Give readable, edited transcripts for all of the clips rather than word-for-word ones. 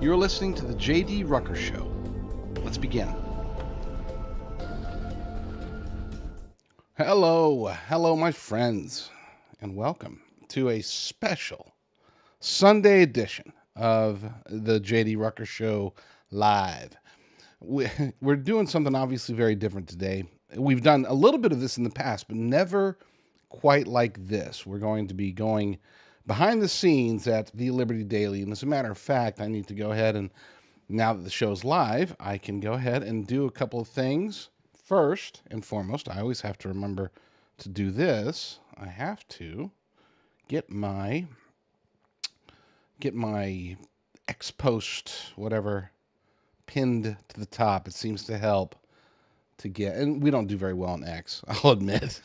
You're listening to the JD Rucker Show. Let's begin. Hello, my friends, and welcome to a special Sunday edition of the JD Rucker Show live. We're doing something obviously very different today. We've done a little bit of this in the past, but never quite like this. We're going to be going behind the scenes at the Liberty Daily. And as a matter of fact, I need to go ahead and, now that the show's live, I can go ahead and do a couple of things. First and foremost, I always have to remember to do this. I have to get my X post, whatever, pinned to the top. It seems to help to get, and we don't do very well on X, I'll admit.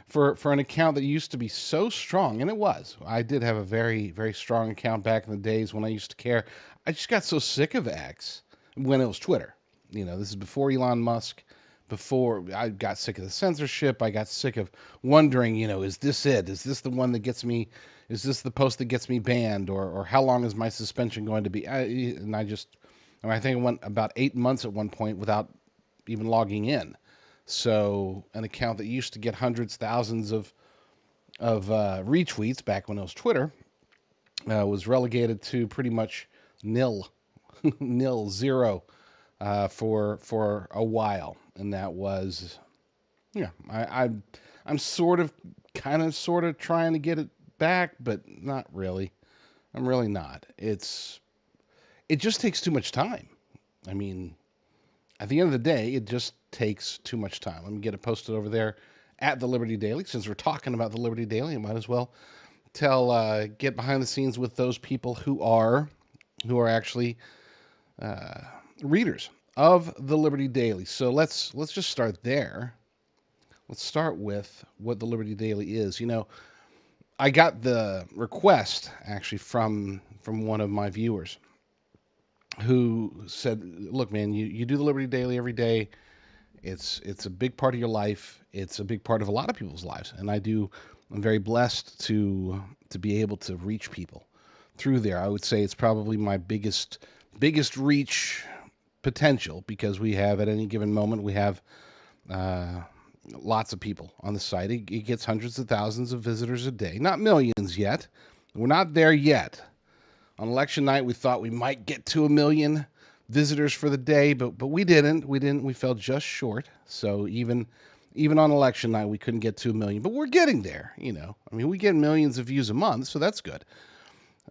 For an account that used to be so strong, and it was. I did have a very, very strong account back in the days when I used to care. I just got so sick of X when it was Twitter. You know, this is before Elon Musk, before I got sick of the censorship. I got sick of wondering, is this it? Is this the one that gets me, is this the post that gets me banned? Or how long is my suspension going to be? I think it went about 8 months at one point without even logging in. So an account that used to get hundreds, thousands of retweets back when it was Twitter was relegated to pretty much nil, zero for a while, and that was, I'm sort of trying to get it back, but not really. I'm really not. It just takes too much time. I mean, at the end of the day, it just takes too much time. Let me get it posted over there at the Liberty Daily. Since we're talking about the Liberty Daily, I might as well get behind the scenes with those people who are actually readers of the Liberty Daily. So let's just start there. Let's start with what the Liberty Daily is. I got the request actually from one of my viewers who said, look, man, you do the Liberty Daily every day. It's a big part of your life. It's a big part of a lot of people's lives. And I'm very blessed to be able to reach people through there. I would say it's probably my biggest reach potential, because we have, at any given moment, we have lots of people on the site. It gets hundreds of thousands of visitors a day. Not millions yet. We're not there yet. On election night, we thought we might get to 1 million visitors for the day, but we didn't. We fell just short. So even on election night, we couldn't get to 1 million, but we're getting there. We get millions of views a month, so that's good.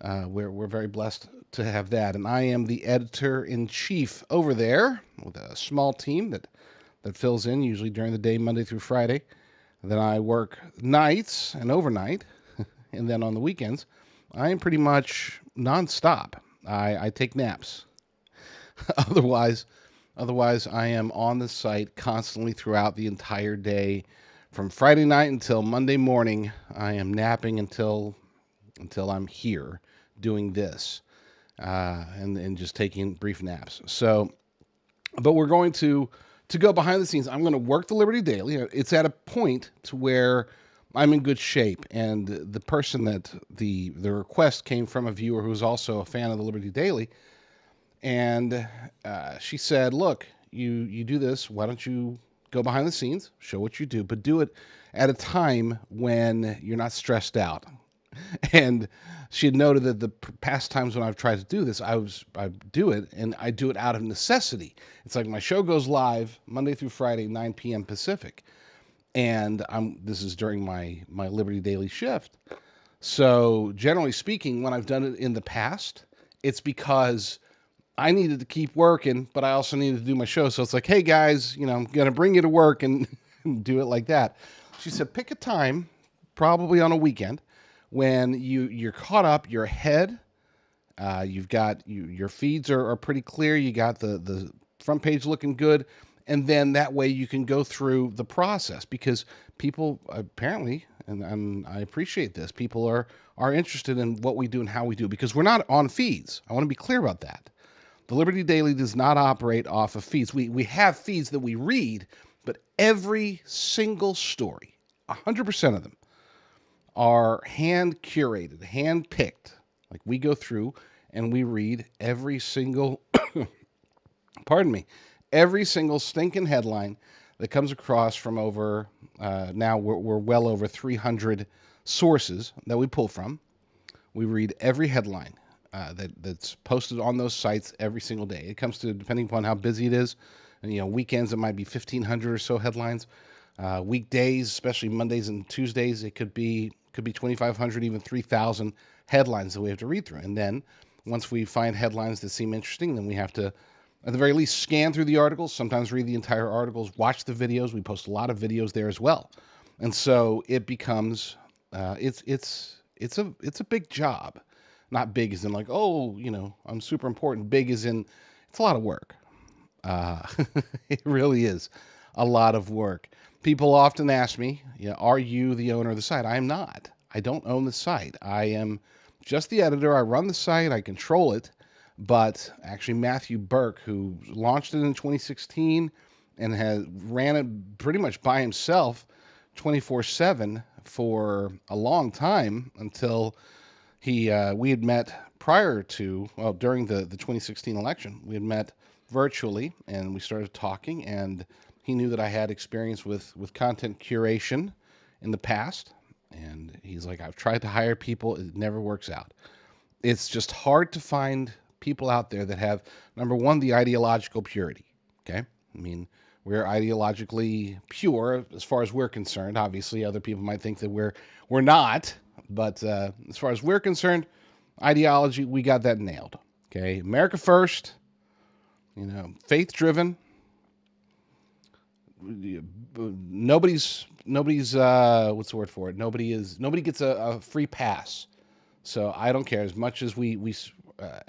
We're very blessed to have that, and I am the editor-in-chief over there with a small team that fills in usually during the day, Monday through Friday. Then I work nights and overnight, and then on the weekends, I am pretty much nonstop. I take naps. Otherwise, I am on the site constantly throughout the entire day. From Friday night until Monday morning, I am napping until I'm here doing this, and just taking brief naps. So, but we're going to go behind the scenes. I'm going to work the Liberty Daily. It's at a point to where I'm in good shape, and the person that the request came from, a viewer who's also a fan of the Liberty Daily, and she said, look, you do this, why don't you go behind the scenes, show what you do, but do it at a time when you're not stressed out. And she had noted that the past times when I've tried to do this, I do it, and I do it out of necessity. It's like my show goes live Monday through Friday, 9 p.m. Pacific. And this is during my Liberty Daily shift. So generally speaking, when I've done it in the past, it's because I needed to keep working, but I also needed to do my show. So it's like, hey guys, I'm going to bring you to work and do it like that. She said, pick a time, probably on a weekend, when you're caught up, you're ahead. You've got your feeds are pretty clear. You got the front page looking good. And then that way you can go through the process, because people apparently, and I appreciate this, people are interested in what we do and how we do, because we're not on feeds. I want to be clear about that. The Liberty Daily does not operate off of feeds. We have feeds that we read, but every single story, 100% of them, are hand curated, hand picked. Like, we go through and we read every single, pardon me, every single stinking headline that comes across from over, now we're well over 300 sources that we pull from. We read every headline that's posted on those sites every single day. It comes to, depending upon how busy it is, and weekends it might be 1,500 or so headlines. Weekdays, especially Mondays and Tuesdays, it could be 2,500, even 3,000 headlines that we have to read through. And then once we find headlines that seem interesting, then we have to, at the very least, scan through the articles, sometimes read the entire articles, watch the videos. We post a lot of videos there as well. And so it becomes, it's a big job. Not big as in like, oh, I'm super important. Big as in, it's a lot of work. It really is a lot of work. People often ask me, are you the owner of the site? I am not. I don't own the site. I am just the editor. I run the site. I control it. But actually, Matthew Burke, who launched it in 2016 and has ran it pretty much by himself 24/7 for a long time until we had met prior to, well, during the 2016 election. We had met virtually, and we started talking, and he knew that I had experience with content curation in the past, and he's like, I've tried to hire people. It never works out. It's just hard to find people out there that have, number one, the ideological purity, okay? I mean, we're ideologically pure as far as we're concerned. Obviously, other people might think that we're not, but as far as we're concerned, ideology, we got that nailed, okay? America first, faith-driven. Nobody's what's the word for it? Nobody gets a free pass. So I don't care. As much as we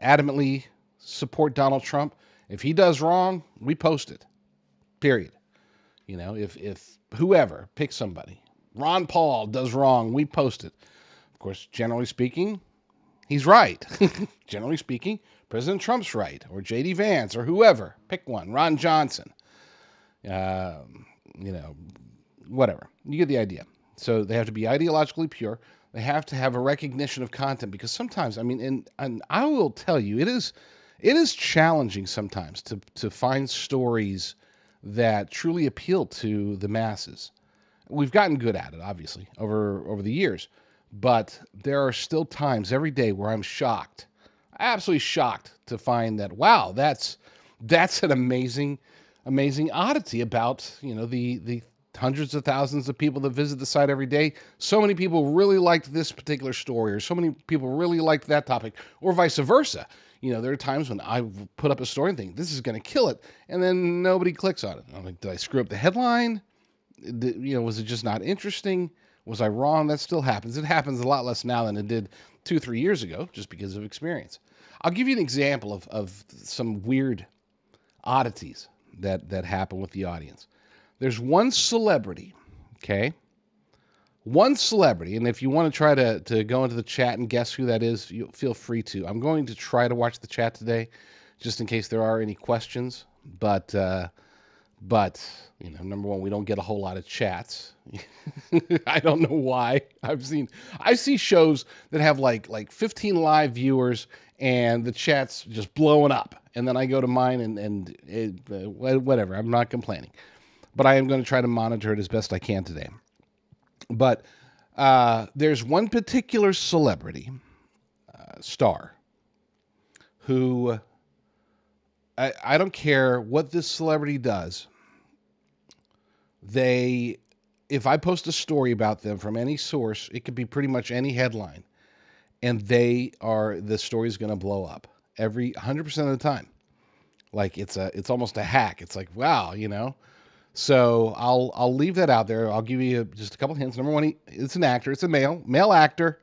adamantly support Donald Trump, if he does wrong, we post it. Period. If whoever, pick somebody, Ron Paul does wrong, we post it. Of course, generally speaking, he's right. Generally speaking, President Trump's right, or JD Vance, or whoever, pick one. Ron Johnson. Whatever. You get the idea. So they have to be ideologically pure. They have to have a recognition of content, because sometimes, and I will tell you, it is challenging sometimes to find stories that truly appeal to the masses. We've gotten good at it, obviously, over the years, but there are still times every day where I'm shocked, absolutely shocked, to find that, wow, that's an amazing oddity about the hundreds of thousands of people that visit the site every day. So many people really liked this particular story, or so many people really liked that topic, or vice versa. There are times when I put up a story and think, this is going to kill it, and then nobody clicks on it. I'm like, did I screw up the headline? Was it just not interesting? Was I wrong? That still happens. It happens a lot less now than it did 2-3 years ago, just because of experience. I'll give you an example of some weird oddities that happen with the audience. There's one celebrity, okay? One celebrity, and if you want to try to go into the chat and guess who that is, you feel free to. I'm going to try to watch the chat today, just in case there are any questions. But number one, we don't get a whole lot of chats. I don't know why. I see shows that have like 15 live viewers, and the chat's just blowing up. And then I go to mine, and whatever. I'm not complaining, but I am going to try to monitor it as best I can today. But there's one particular celebrity, star, who I don't care what this celebrity does. If I post a story about them from any source, it could be pretty much any headline, and the story is going to blow up 100% of the time. Like it's almost a hack. It's like, wow, So I'll leave that out there. I'll give you just a couple hints. Number one, it's an actor. It's a male actor.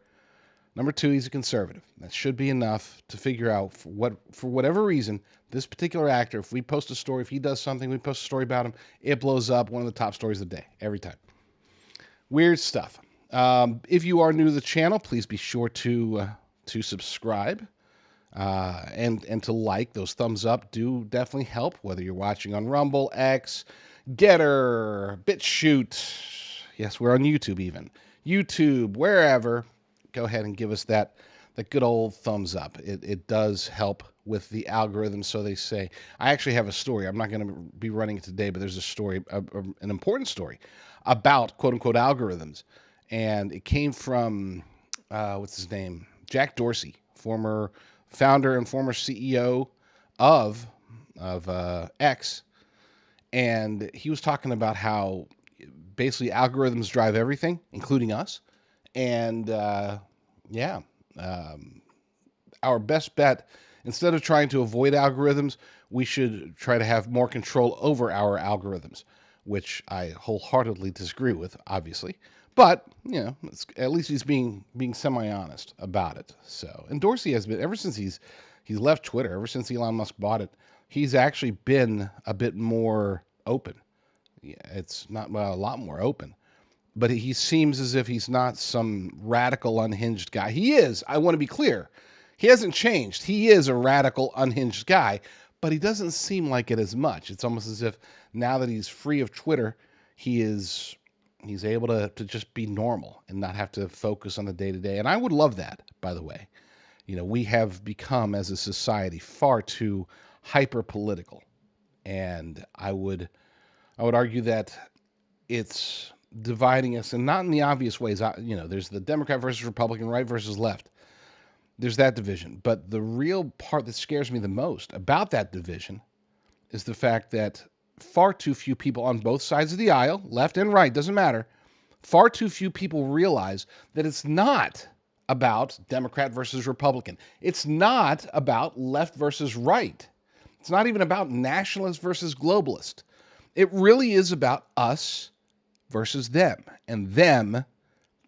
Number two, he's a conservative. That should be enough to figure out for whatever reason, this particular actor, if we post a story, if he does something, we post a story about him, it blows up. One of the top stories of the day, every time. Weird stuff. If you are new to the channel, please be sure to subscribe. And to like. Those thumbs up do definitely help, whether you're watching on Rumble, X, Getter, BitChute. Yes, we're on YouTube even. YouTube, wherever. Go ahead and give us that that good old thumbs up. It does help with the algorithm, so they say. I actually have a story. I'm not going to be running it today, but there's a story, an important story about quote unquote algorithms, and it came from what's his name, Jack Dorsey, former founder and former CEO of X, and he was talking about how basically algorithms drive everything, including us, and yeah. Um, our best bet, instead of trying to avoid algorithms, we should try to have more control over our algorithms, which I wholeheartedly disagree with, obviously. But at least he's being semi-honest about it. So, and Dorsey has been, ever since he's left Twitter, ever since Elon Musk bought it, he's actually been a bit more open. Yeah, it's not, well, a lot more open, but he seems as if he's not some radical, unhinged guy. He is. I want to be clear. He hasn't changed. He is a radical, unhinged guy, but he doesn't seem like it as much. It's almost as if now that he's free of Twitter, he's able to just be normal and not have to focus on the day to day. And I would love that, by the way. We have become, as a society, far too hyper political, and I would argue that it's dividing us, and not in the obvious ways. There's the Democrat versus Republican, right versus left. There's that division. But the real part that scares me the most about that division is the fact that far too few people on both sides of the aisle, left and right, doesn't matter, far too few people realize that it's not about Democrat versus Republican. It's not about left versus right. It's not even about nationalist versus globalist. It really is about us versus them, and them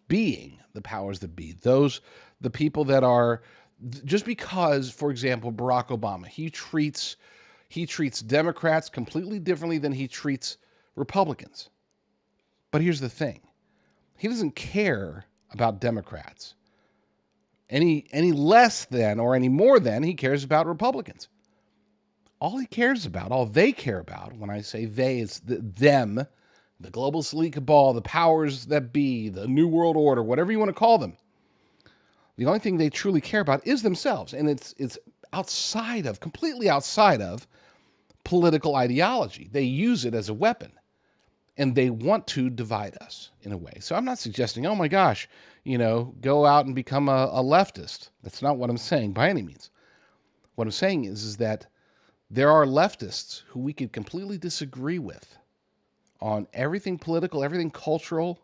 being the powers that be. The people that are, just because, for example, Barack Obama, he treats Democrats completely differently than he treats Republicans. But here's the thing. He doesn't care about Democrats any less than or any more than he cares about Republicans. All they care about, when I say they, is them, the global elite cabal, the powers that be, the New World Order, whatever you want to call them. The only thing they truly care about is themselves, and it's completely outside of political ideology. They use it as a weapon, and they want to divide us in a way. So I'm not suggesting, oh my gosh, go out and become a leftist. That's not what I'm saying by any means. What I'm saying is that there are leftists who we could completely disagree with on everything political, everything cultural,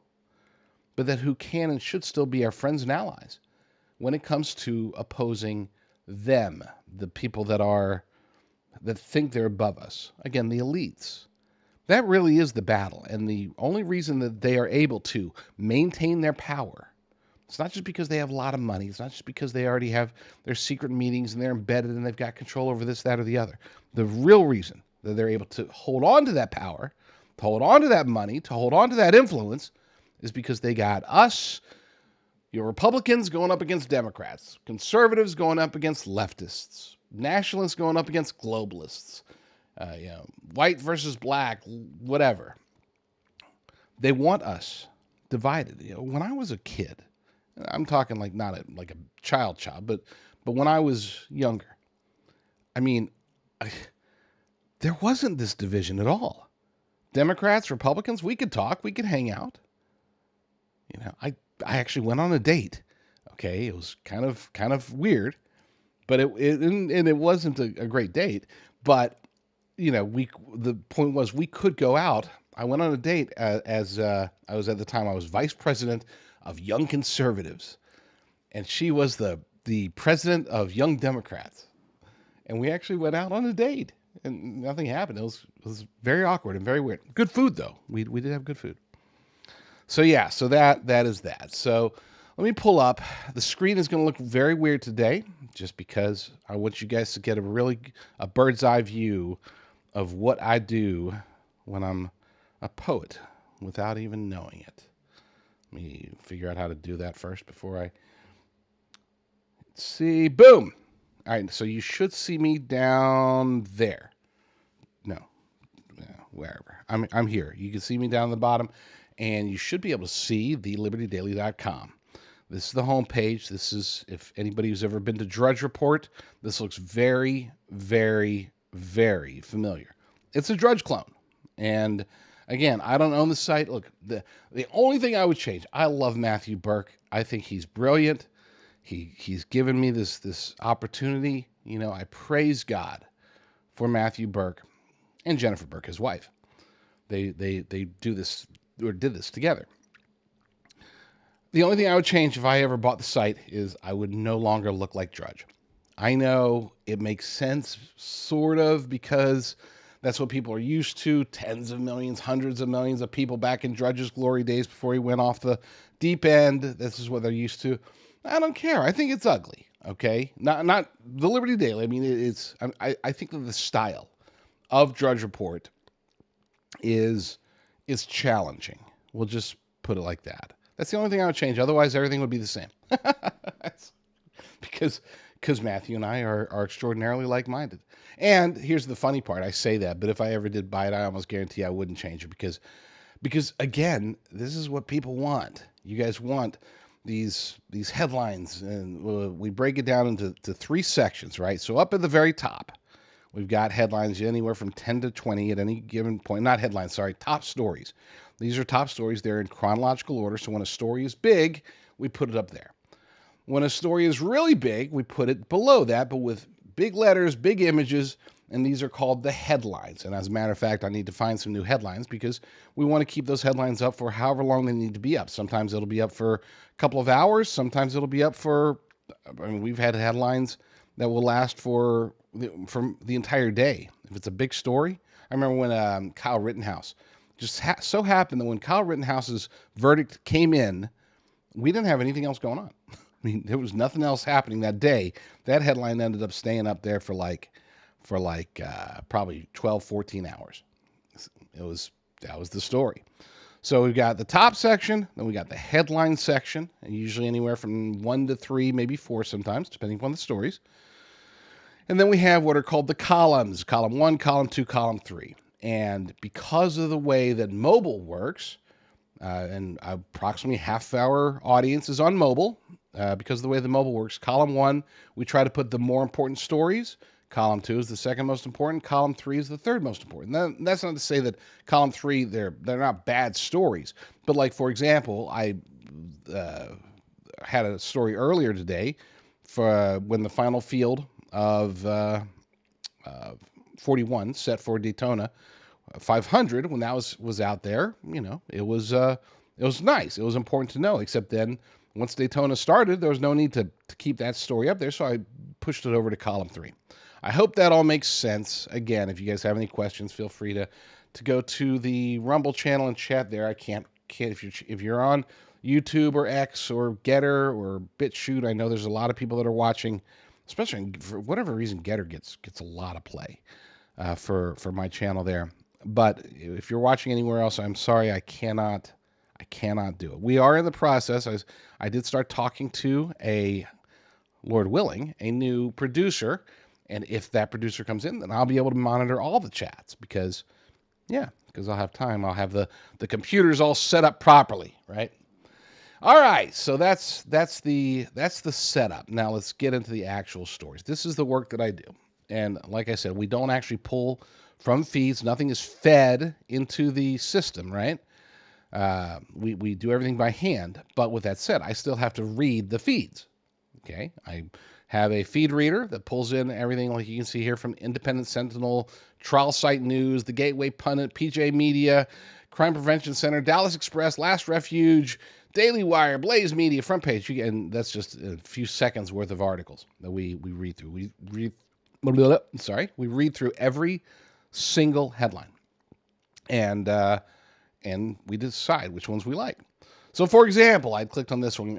but that who can and should still be our friends and allies when it comes to opposing them, the people that think they're above us. Again, the elites. That really is the battle, and the only reason that they are able to maintain their power, it's not just because they have a lot of money, it's not just because they already have their secret meetings and they're embedded and they've got control over this, that, or the other. The real reason that they're able to hold on to that power, to hold on to that money, to hold on to that influence, is because they got us, your Republicans, going up against Democrats, conservatives going up against leftists, nationalists going up against globalists, white versus black, whatever. They want us divided. When I was a kid, I'm talking like not like a child, but when I was younger, I mean, there wasn't this division at all. Democrats, Republicans, we could talk, we could hang out. I actually went on a date. Okay, it was kind of weird, but it wasn't a great date. But the point was we could go out. I went on a date as I was at the time I was vice president of Young Conservatives, and she was the president of Young Democrats, and we actually went out on a date, and nothing happened. It was very awkward and very weird. Good food though. We did have good food. So yeah, so that is that. So let me pull up. The screen is going to look very weird today, just because I want you guys to get a bird's eye view of what I do when I'm a poet without even knowing it. Let me figure out how to do that first before I see. Boom. All right, so you should see me down there. No, wherever. I'm here. You can see me down the bottom, and you should be able to see thelibertydaily.com. This is the home page. This is, if anybody who's ever been to Drudge Report, this looks very, very, very familiar. It's a Drudge clone. And again, I don't own the site. Look, the only thing I would change, I love Matthew Burke. I think he's brilliant. He's given me this opportunity. I praise God for Matthew Burke and Jennifer Burke, his wife. They do this, or did this together. The only thing I would change if I ever bought the site is I would no longer look like Drudge. I know it makes sense, sort of, because that's what people are used to. Tens of millions, hundreds of millions of people back in Drudge's glory days before he went off the deep end. This is what they're used to. I don't care. I think it's ugly. Okay, not the Liberty Daily. I mean, I think that the style of Drudge Report is challenging. We'll just put it like that. That's the only thing I would change. Otherwise, everything would be the same. because Matthew and I are extraordinarily like-minded. And here's the funny part. I say that, but if I ever did buy it, I almost guarantee I wouldn't change it because again, this is what people want. You guys want these headlines, and we break it down into three sections, right? So up at the very top, we've got headlines anywhere from 10 to 20 at any given point. Not headlines, sorry, top stories. These are top stories. They're in chronological order. So when a story is big, we put it up there. When a story is really big, we put it below that, but with big letters, big images, and these are called the headlines. And as a matter of fact, I need to find some new headlines because we want to keep those headlines up for however long they need to be up. Sometimes it'll be up for a couple of hours. Sometimes it'll be up for, we've had headlines that will last for the entire day. If it's a big story. I remember when Kyle Rittenhouse, just so happened that when Kyle Rittenhouse's verdict came in, we didn't have anything else going on. I mean, there was nothing else happening that day. That headline ended up staying up there for probably 12, 14 hours. That was the story. So we've got the top section, then we got the headline section, and usually anywhere from 1 to 3, maybe 4 sometimes, depending upon the stories. And then we have what are called the columns, column 1, column 2, column 3. And because of the way that mobile works, and approximately half our audience is on mobile, because of the way the mobile works, column 1, we try to put the more important stories. Column 2 is the second most important. Column 3 is the third most important. Now, that's not to say that column 3, they're not bad stories. But like, for example, I had a story earlier today for when the final field of 41 set for Daytona 500, when that was out there, it was nice. It was important to know, except then once Daytona started, there was no need to keep that story up there, so I pushed it over to column 3. I hope that all makes sense. Again, if you guys have any questions, feel free to go to the Rumble channel and chat there. I can't if you're on YouTube or X or Getter or BitChute, I know there's a lot of people that are watching, especially for whatever reason, Getter gets a lot of play for my channel there. But if you're watching anywhere else, I'm sorry, I cannot do it. We are in the process. I did start talking to Lord willing, a new producer, and if that producer comes in, then I'll be able to monitor all the chats because I'll have time. I'll have the computers all set up properly, right? All right, so that's the setup. Now let's get into the actual stories. This is the work that I do. And like I said, we don't actually pull from feeds. Nothing is fed into the system, right? We do everything by hand. But with that said, I still have to read the feeds. Okay, I have a feed reader that pulls in everything like you can see here from Independent Sentinel, Trial Site News, The Gateway Pundit, PJ Media, Crime Prevention Center, Dallas Express, Last Refuge, Daily Wire, Blaze Media, Front Page, and that's just a few seconds worth of articles that we read through. We read through every single headline, and we decide which ones we like. So, for example, I clicked on this one.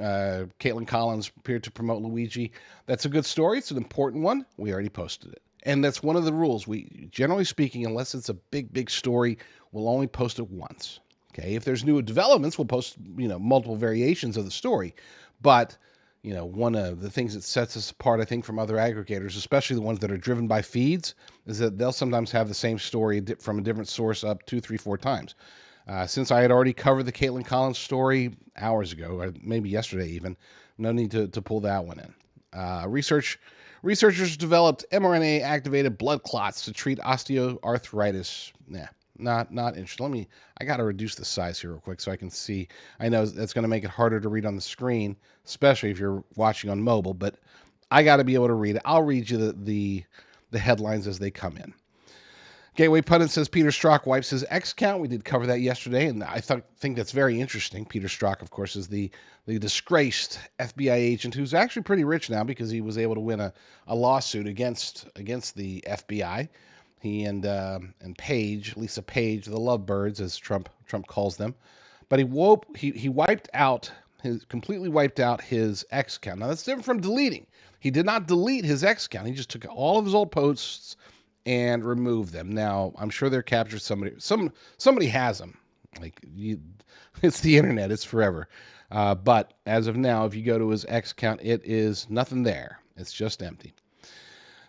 Caitlin Collins appeared to promote Luigi. That's a good story. It's an important one. We already posted it. And that's one of the rules. We, generally speaking, unless it's a big story, we'll only post it once. Okay. If there's new developments, we'll post, multiple variations of the story. But, one of the things that sets us apart, I think, from other aggregators, especially the ones that are driven by feeds, is that they'll sometimes have the same story from a different source up 2, 3, 4 times. Since I had already covered the Caitlin Collins story hours ago, or maybe yesterday even, no need to pull that one in. Researchers developed mRNA-activated blood clots to treat osteoarthritis. Not interesting. I got to reduce the size here real quick so I can see. I know that's going to make it harder to read on the screen, especially if you're watching on mobile, but I got to be able to read it. I'll read you the headlines as they come in. Gateway Pundit says Peter Strzok wipes his X account. We did cover that yesterday, and I think that's very interesting. Peter Strzok, of course, is the disgraced FBI agent who's actually pretty rich now because he was able to win a lawsuit against the FBI. He and Paige, Lisa Page, the lovebirds, as Trump calls them. But he completely wiped out his X account. Now that's different from deleting. He did not delete his X account. He just took all of his old posts and remove them. Now, I'm sure they're captured. Somebody has them. It's the internet. It's forever. But as of now, if you go to his X account, it is nothing there. It's just empty.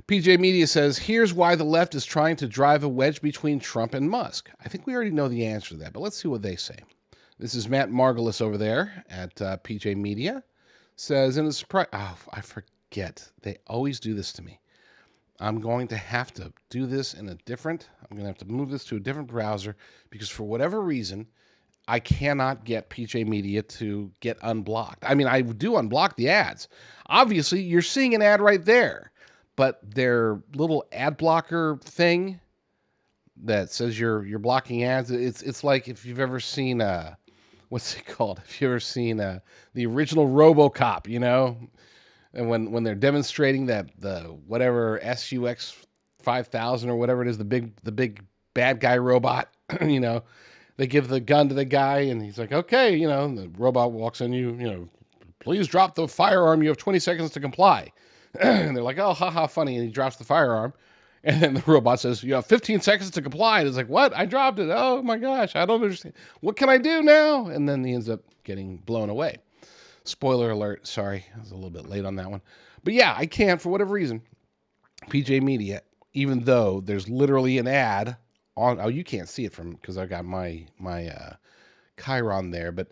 PJ Media says, here's why the left is trying to drive a wedge between Trump and Musk. I think we already know the answer to that, but let's see what they say. This is Matt Margolis over there at PJ Media. Says, in a surprise... Oh, I forget. They always do this to me. I'm going to have to do this I'm going to have to move this to a different browser because for whatever reason, I cannot get PJ Media to get unblocked. I mean, I do unblock the ads. Obviously, you're seeing an ad right there, but their little ad blocker thing that says you're blocking ads, it's like if you've ever seen, what's it called? If you've ever seen the original RoboCop, you know? And when they're demonstrating that the whatever SUX 5000 or whatever it is, the big bad guy robot, you know, they give the gun to the guy and he's like, okay, you know, and the robot walks in, you know, please drop the firearm. You have 20 seconds to comply. And they're like, oh, haha, funny. And he drops the firearm. And then the robot says, you have 15 seconds to comply. And it's like, what? I dropped it. Oh my gosh, I don't understand. What can I do now? And then he ends up getting blown away. Spoiler alert. Sorry, I was a little bit late on that one. But yeah, I can't, for whatever reason, PJ Media, even though there's literally an ad on, oh, you can't see it because I got my Chiron there, but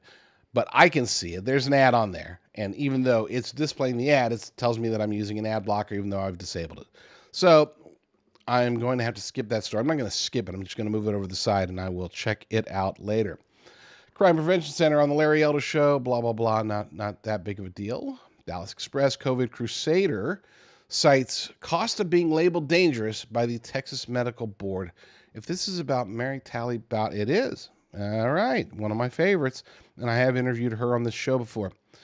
I can see it. There's an ad on there. And even though it's displaying the ad, it tells me that I'm using an ad blocker, even though I've disabled it. So I'm going to have to skip that story. I'm not going to skip it. I'm just going to move it over the side, and I will check it out later. Crime Prevention Center on the Larry Elder Show, blah, blah, blah, not that big of a deal. Dallas Express, COVID Crusader cites cost of being labeled dangerous by the Texas Medical Board. If this is about Mary Talley Bowden, it is. All right, one of my favorites, and I have interviewed her on this show before. It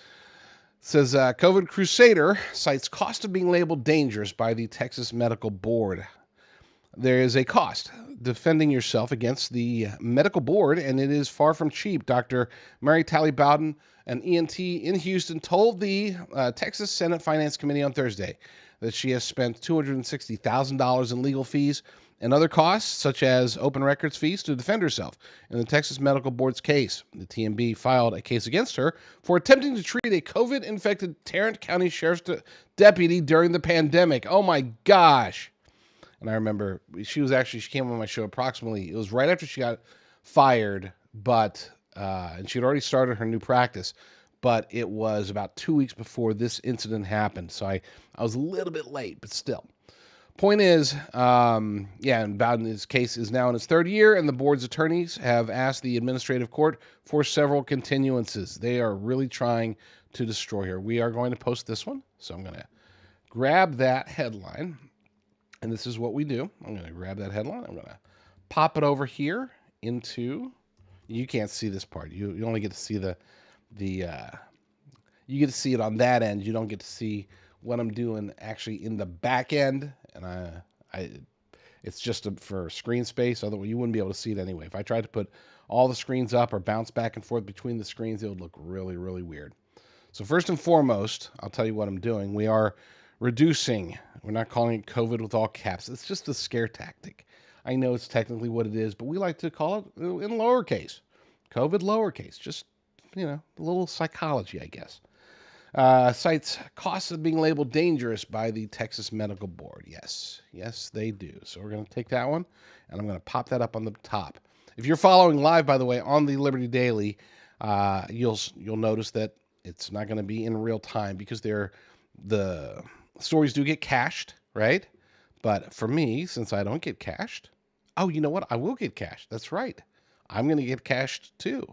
says, COVID Crusader cites cost of being labeled dangerous by the Texas Medical Board. There is a cost defending yourself against the medical board, and it is far from cheap. Dr. Mary Talley Bowden, an ENT in Houston, told the Texas Senate Finance Committee on Thursday that she has spent $260,000 in legal fees and other costs, such as open records fees, to defend herself in the Texas Medical Board's case. The TMB filed a case against her for attempting to treat a COVID-infected Tarrant County Sheriff's deputy during the pandemic. Oh my gosh. And I remember she came on my show approximately, it was right after she got fired, but, and she'd already started her new practice, but it was about 2 weeks before this incident happened. So I was a little bit late, but still. Point is, and Bowden's case is now in its third year, and the board's attorneys have asked the administrative court for several continuances. They are really trying to destroy her. We are going to post this one, so I'm going to grab that headline. And this is what we do. I'm going to grab that headline. I'm going to pop it over here into, you can't see this part. You only get to see you get to see it on that end. You don't get to see what I'm doing actually in the back end. And it's just for screen space. Otherwise, you wouldn't be able to see it anyway. If I tried to put all the screens up or bounce back and forth between the screens, it would look really, really weird. So first and foremost, I'll tell you what I'm doing. We are reducing. We're not calling it COVID with all caps. It's just a scare tactic. I know it's technically what it is, but we like to call it in lowercase. COVID lowercase. Just, a little psychology, I guess. Cites costs of being labeled dangerous by the Texas Medical Board. Yes, they do. So we're going to take that one, and I'm going to pop that up on the top. If you're following live, by the way, on the Liberty Daily, you'll notice that it's not going to be in real time because the stories do get cached, right? But for me, since I don't get cached, oh, you know what? I will get cached. That's right. I'm going to get cached too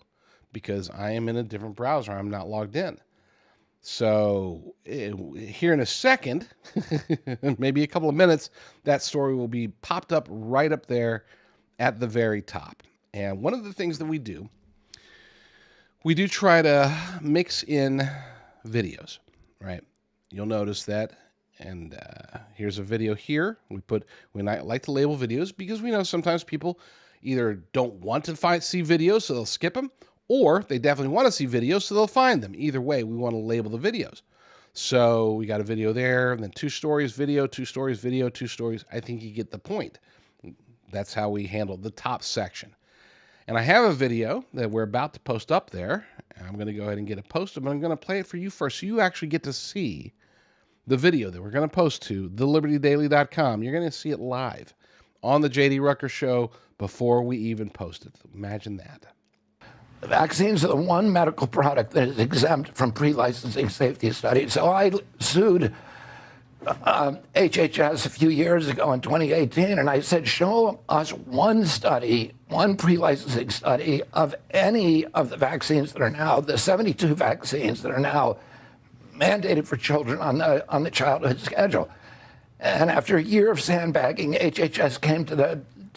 because I am in a different browser. I'm not logged in. So here in a second, maybe a couple of minutes, that story will be popped up right up there at the very top. And one of the things that we do try to mix in videos, right? You'll notice that. And here's a video here. We like to label videos because we know sometimes people either don't want to see videos, so they'll skip them, or they definitely want to see videos, so they'll find them. Either way, we want to label the videos. So we got a video there, and then 2 stories, video, 2 stories, video, 2 stories. I think you get the point. That's how we handle the top section. And I have a video that we're about to post up there. And I'm going to go ahead and get it posted, but I'm going to play it for you first so you actually get to see the video that we're going to post to thelibertydaily.com. You're going to see it live on the JD Rucker Show before we even post it. Imagine that. Vaccines are the one medical product that is exempt from pre-licensing safety studies. So I sued HHS a few years ago in 2018, and I said, show us one study, one pre-licensing study of any of the vaccines that are now, the 72 vaccines that are now mandated for children on the childhood schedule. And after a year of sandbagging, HHS came to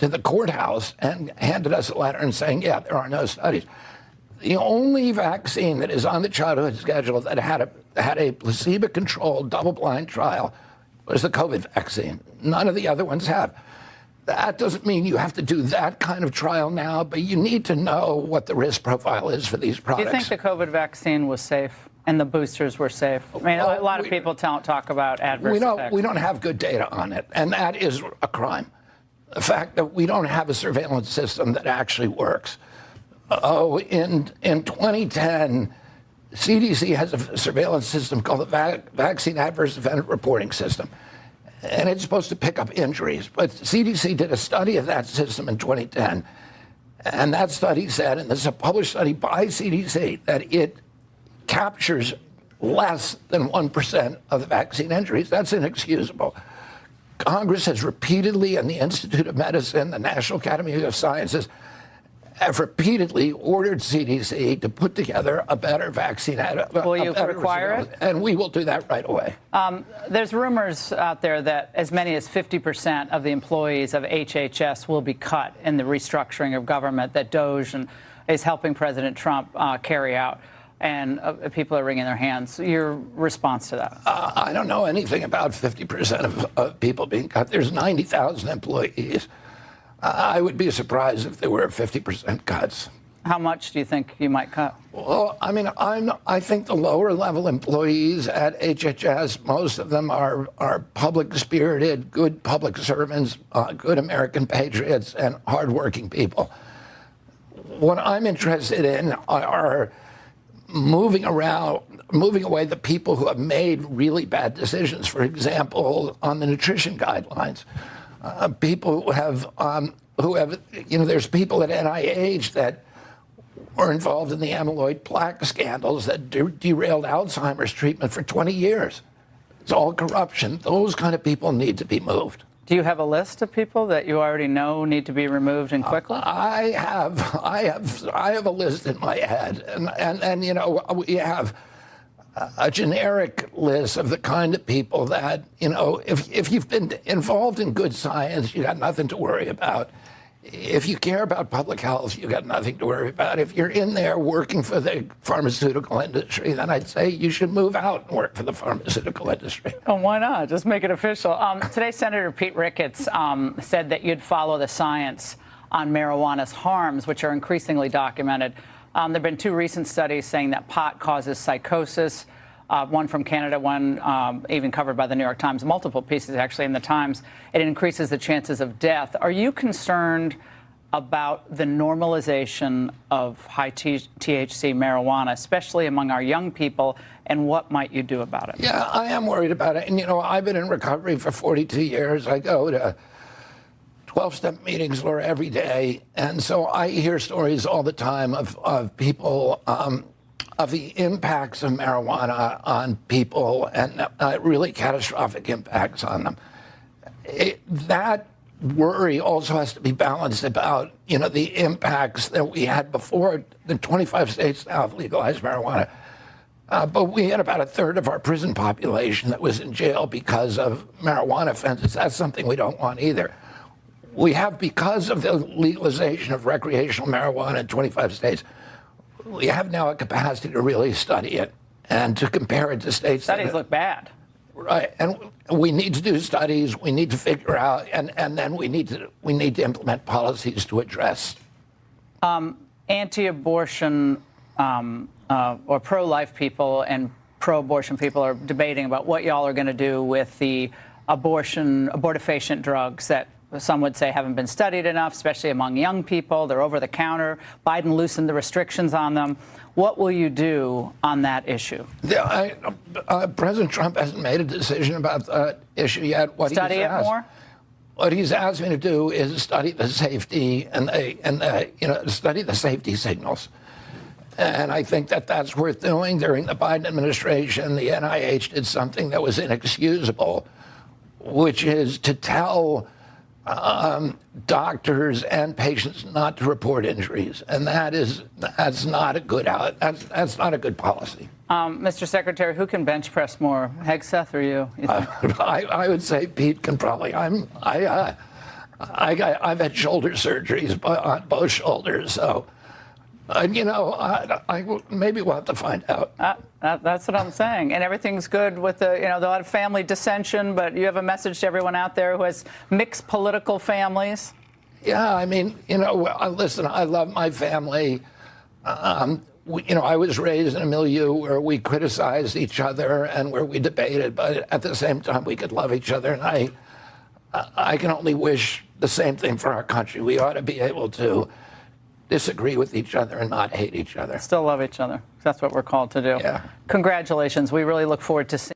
the courthouse and handed us a letter and saying, yeah, there are no studies. The only vaccine that is on the childhood schedule that had a placebo-controlled double-blind trial was the COVID vaccine. None of the other ones have. That doesn't mean you have to do that kind of trial now, but you need to know what the risk profile is for these products. Do you think the COVID vaccine was safe and the boosters were safe? I mean, a lot of people talk about adverse effects. We don't have good data on it, and that is a crime. The fact that we don't have a surveillance system that actually works. In 2010, CDC has a surveillance system called the Vaccine Adverse Event Reporting System. And it's supposed to pick up injuries. But CDC did a study of that system in 2010. And that study said, and this is a published study by CDC, that it captures less than 1% of the vaccine injuries. That's inexcusable. Congress has repeatedly, and the Institute of Medicine, the National Academy of Sciences, have repeatedly ordered CDC to put together a better vaccine. Will you require it? And we will do that right away. There's rumors out there that as many as 50% of the employees of HHS will be cut in the restructuring of government that DOJ is helping President Trump carry out. And people are wringing their hands. Your response to that? I don't know anything about 50% of people being cut. There's 90,000 employees. I would be surprised if there were 50% cuts. How much do you think you might cut? Well, I mean, I think the lower level employees at HHS, most of them are public-spirited, good public servants, good American patriots, and hardworking people. What I'm interested in are moving away the people who have made really bad decisions. For example, on the nutrition guidelines. People who have, there's people at NIH that were involved in the amyloid plaque scandals that derailed Alzheimer's treatment for 20 years. It's all corruption. Those kind of people need to be moved. Do you have a list of people that you already know need to be removed and quickly? I have a list in my head, and we have a generic list of the kind of people that, if you've been involved in good science, you got nothing to worry about. If you care about public health, you got nothing to worry about. If you're in there working for the pharmaceutical industry, then I'd say you should move out and work for the pharmaceutical industry. Oh, why not? Just make it official. Today, Senator Pete Ricketts said that you'd follow the science on marijuana's harms, which are increasingly documented. There have been 2 recent studies saying that pot causes psychosis, one from Canada, one even covered by the New York Times, multiple pieces actually in the Times. It increases the chances of death. Are you concerned about the normalization of high THC marijuana, especially among our young people, and what might you do about it? Yeah, I am worried about it. And, I've been in recovery for 42 years. I go to 12-step meetings, Laura, every day. And so I hear stories all the time of people, of the impacts of marijuana on people and really catastrophic impacts on them. That worry also has to be balanced about, the impacts that we had before. The 25 states now have legalized marijuana. But we had about a third of our prison population that was in jail because of marijuana offenses. That's something we don't want either. We have, because of the legalization of recreational marijuana in 25 states, we have now a capacity to really study it and to compare it to states. Studies look bad. Right, and we need to do studies. We need to figure out, and then we need to implement policies to address. Anti-abortion or pro-life people and pro-abortion people are debating about what y'all are going to do with the abortifacient drugs that some would say haven't been studied enough, especially among young people. They're over the counter. Biden loosened the restrictions on them. What will you do on that issue? President Trump hasn't made a decision about that issue yet. Study it more? What he's asked me to do is study the safety and study the safety signals. And I think that that's worth doing. During the Biden administration, the NIH did something that was inexcusable, which is to tell doctors and patients not to report injuries, and that's not a good that's not a good policy. Mr. Secretary, who can bench press more, Hegseth or you? I would say Pete can probably. I've had shoulder surgeries on both shoulders, so. Maybe we'll have to find out. That's what I'm saying. And everything's good with there's a lot of family dissension, but you have a message to everyone out there who has mixed political families. Yeah, I mean, listen, I love my family. I was raised in a milieu where we criticized each other and where we debated, but at the same time, we could love each other. And I can only wish the same thing for our country. We ought to be able to disagree with each other and not hate each other. Still love each other. That's what we're called to do. Yeah. Congratulations. We really look forward to seeing.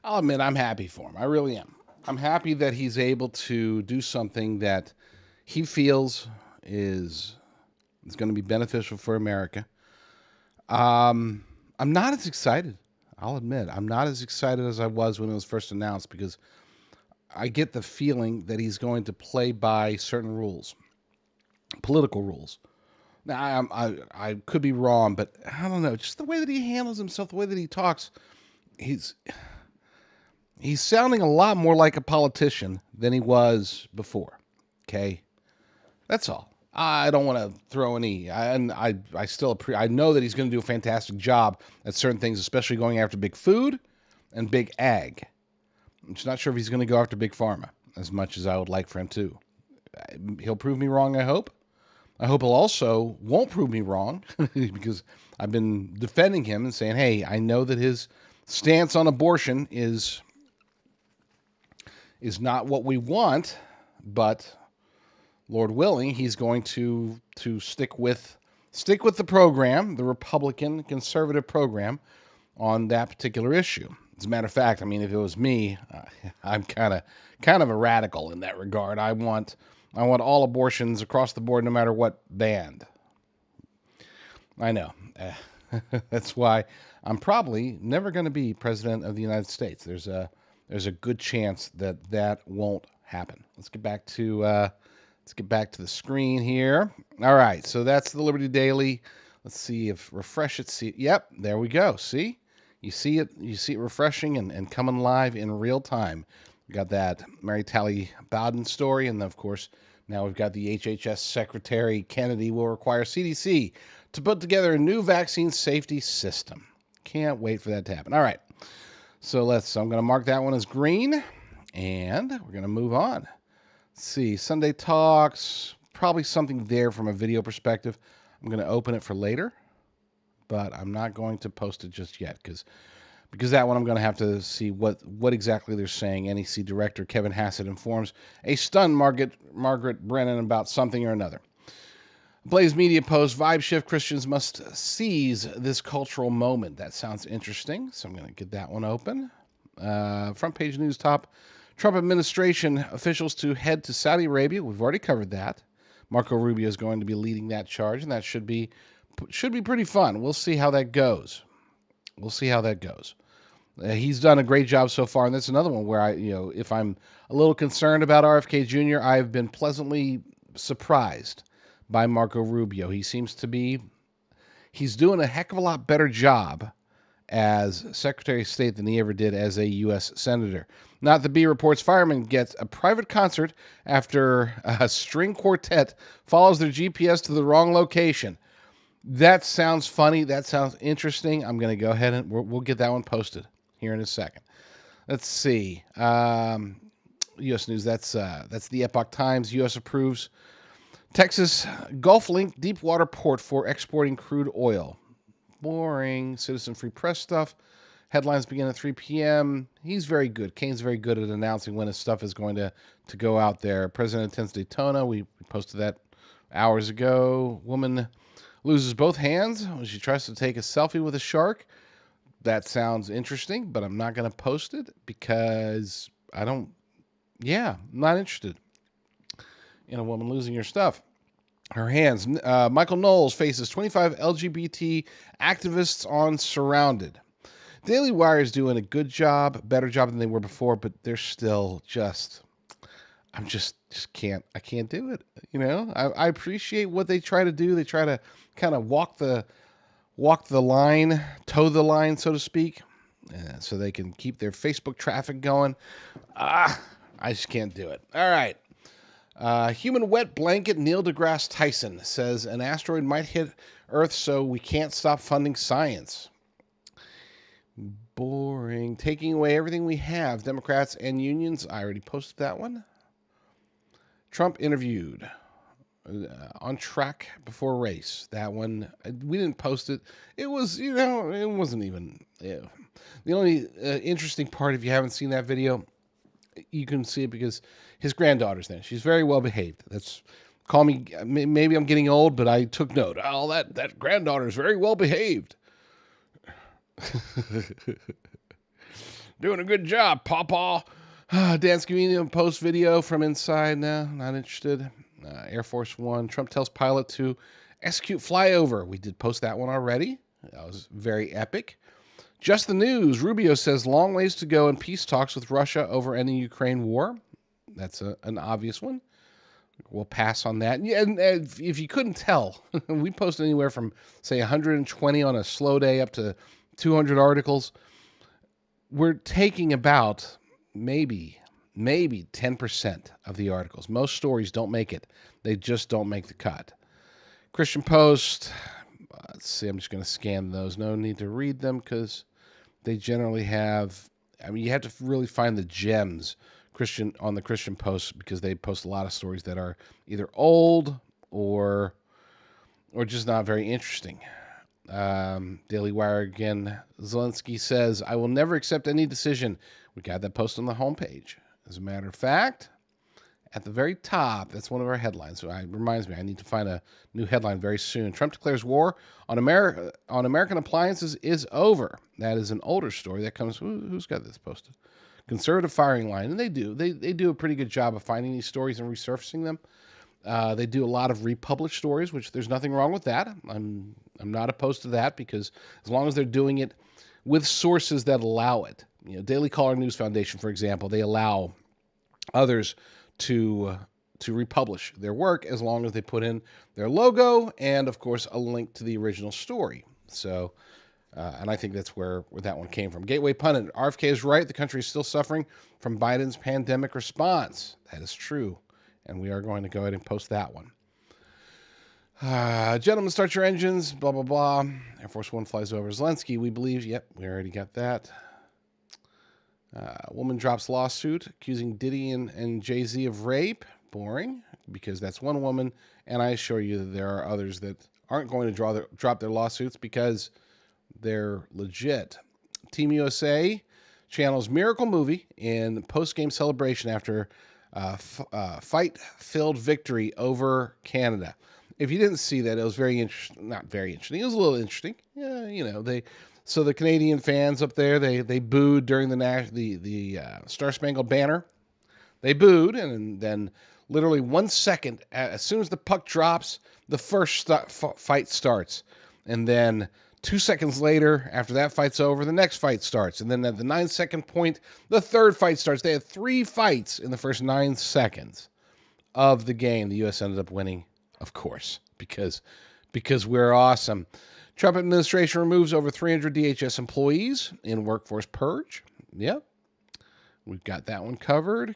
I'll admit I'm happy for him. I really am. I'm happy that he's able to do something that he feels is going to be beneficial for America. I'm not as excited. I'll admit I'm not as excited as I was when it was first announced, because I get the feeling that he's going to play by certain rules. Political rules. Now, I could be wrong, but I don't know. Just the way that he handles himself, the way that he talks, he's sounding a lot more like a politician than he was before. Okay, that's all. I don't want to throw any. I know that he's going to do a fantastic job at certain things, especially going after big food and big ag. I'm just not sure if he's going to go after big pharma as much as I would like for him to. He'll prove me wrong, I hope. I hope he'll also won't prove me wrong, because I've been defending him and saying, hey, I know that his stance on abortion is not what we want, but Lord willing, he's going to stick with the program, the Republican conservative program, on that particular issue. As a matter of fact, I mean, if it was me, I'm kind of a radical in that regard. I want all abortions across the board, no matter what band. I know. That's why I'm probably never going to be president of the United States. There's a good chance that won't happen. Let's get back to the screen here. All right, so that's the Liberty Daily. Let's see if refresh it. See, yep, there we go. See, you see it refreshing and coming live in real time. We got that Mary Talley Bowden story, and of course, now we've got the HHS Secretary Kennedy will require CDC to put together a new vaccine safety system. Can't wait for that to happen. All right, so I'm going to mark that one as green, and we're going to move on. Let's see, Sunday Talks, probably something there from a video perspective. I'm going to open it for later, but I'm not going to post it just yet because that one I'm going to have to see what exactly they're saying. NEC Director Kevin Hassett informs a stunned Margaret Brennan about something or another. Blaze Media post, Vibe Shift Christians must seize this cultural moment. That sounds interesting, so I'm going to get that one open. Front page news top, Trump administration officials to head to Saudi Arabia. We've already covered that. Marco Rubio is going to be leading that charge, and that should be pretty fun. We'll see how that goes. He's done a great job so far, and that's another one where if I'm a little concerned about RFK Jr., I've been pleasantly surprised by Marco Rubio. He's doing a heck of a lot better job as Secretary of State than he ever did as a U.S. Senator. Not the B reports fireman gets a private concert after a string quartet follows their GPS to the wrong location. That sounds funny. That sounds interesting. I'm going to go ahead and we'll get that one posted here in a second. Let's see. U.S. News. That's the Epoch Times. U.S. approves Texas Gulf Link deepwater port for exporting crude oil. Boring. Citizen-free press stuff. Headlines begin at 3 p.m. He's very good. Kane's very good at announcing when his stuff is going to go out there. President attends Daytona. We posted that hours ago. Woman loses both hands when she tries to take a selfie with a shark. That sounds interesting, but I'm not going to post it because I'm not interested in a woman losing her stuff. Her hands. Michael Knowles faces 25 LGBT activists on Surrounded. Daily Wire is doing a good job, better job than they were before, but they're still I can't do it. I appreciate what they try to do. They try to kind of walk the line, toe the line, so to speak, so they can keep their Facebook traffic going. I just can't do it. All right. Human wet blanket Neil deGrasse Tyson says an asteroid might hit Earth, so we can't stop funding science. Boring. Taking away everything we have. Democrats and unions. I already posted that one. Trump interviewed. On track before race. That one, we didn't post it. It was, it wasn't even. The only interesting part, if you haven't seen that video, you can see it because his granddaughter's there. She's very well behaved. Call me, maybe I'm getting old, but I took note. Oh, that granddaughter is very well behaved. Doing a good job, Pawpaw. Dance comedian post video from inside now. Not interested. Air Force One. Trump tells pilot to execute flyover. We did post that one already. That was very epic. Just the news. Rubio says long ways to go in peace talks with Russia over ending Ukraine war. That's an obvious one. We'll pass on that. Yeah, and if you couldn't tell, we post anywhere from, say, 120 on a slow day up to 200 articles. We're taking about maybe 10% of the articles. Most stories don't make it. They just don't make the cut. Christian Post, let's see, I'm just going to scan those. No need to read them because they generally have, you have to really find the gems on the Christian Post because they post a lot of stories that are either old or just not very interesting. Daily Wire again. Zelensky says, I will never accept any decision. We got that post on the homepage. As a matter of fact, at the very top, that's one of our headlines. So it reminds me, I need to find a new headline very soon. Trump declares war on American appliances is over. That is an older story that comes. Who's got this posted? Conservative firing line, and they do. They do a pretty good job of finding these stories and resurfacing them. They do a lot of republished stories, which there's nothing wrong with that. I'm not opposed to that because as long as they're doing it with sources that allow it. Daily Caller News Foundation, for example, they allow others to republish their work as long as they put in their logo and, of course, a link to the original story. So, and I think that's where that one came from. Gateway Pundit, RFK is right. The country is still suffering from Biden's pandemic response. That is true. And we are going to go ahead and post that one. Gentlemen, start your engines, blah, blah, blah. Air Force One flies over Zelensky. We believe, yep, we already got that. Woman drops lawsuit accusing Diddy and Jay-Z of rape. Boring, because that's one woman, and I assure you that there are others that aren't going to drop their lawsuits because they're legit. Team USA channels Miracle Movie in post-game celebration after fight-filled victory over Canada. If you didn't see that, it was very interesting. Not very interesting. It was a little interesting. Yeah, So the Canadian fans up there, they booed during the Star Spangled Banner They booed, and then literally 1 second, as soon as the puck drops, the first fight starts. And then 2 seconds later, after that fight's over, the next fight starts. And then at the 9-second point, the third fight starts. They had 3 fights in the first 9 seconds of the game. The U.S. ended up winning, of course, because we're awesome. Trump administration removes over 300 DHS employees in workforce purge. Yep. We've got that one covered.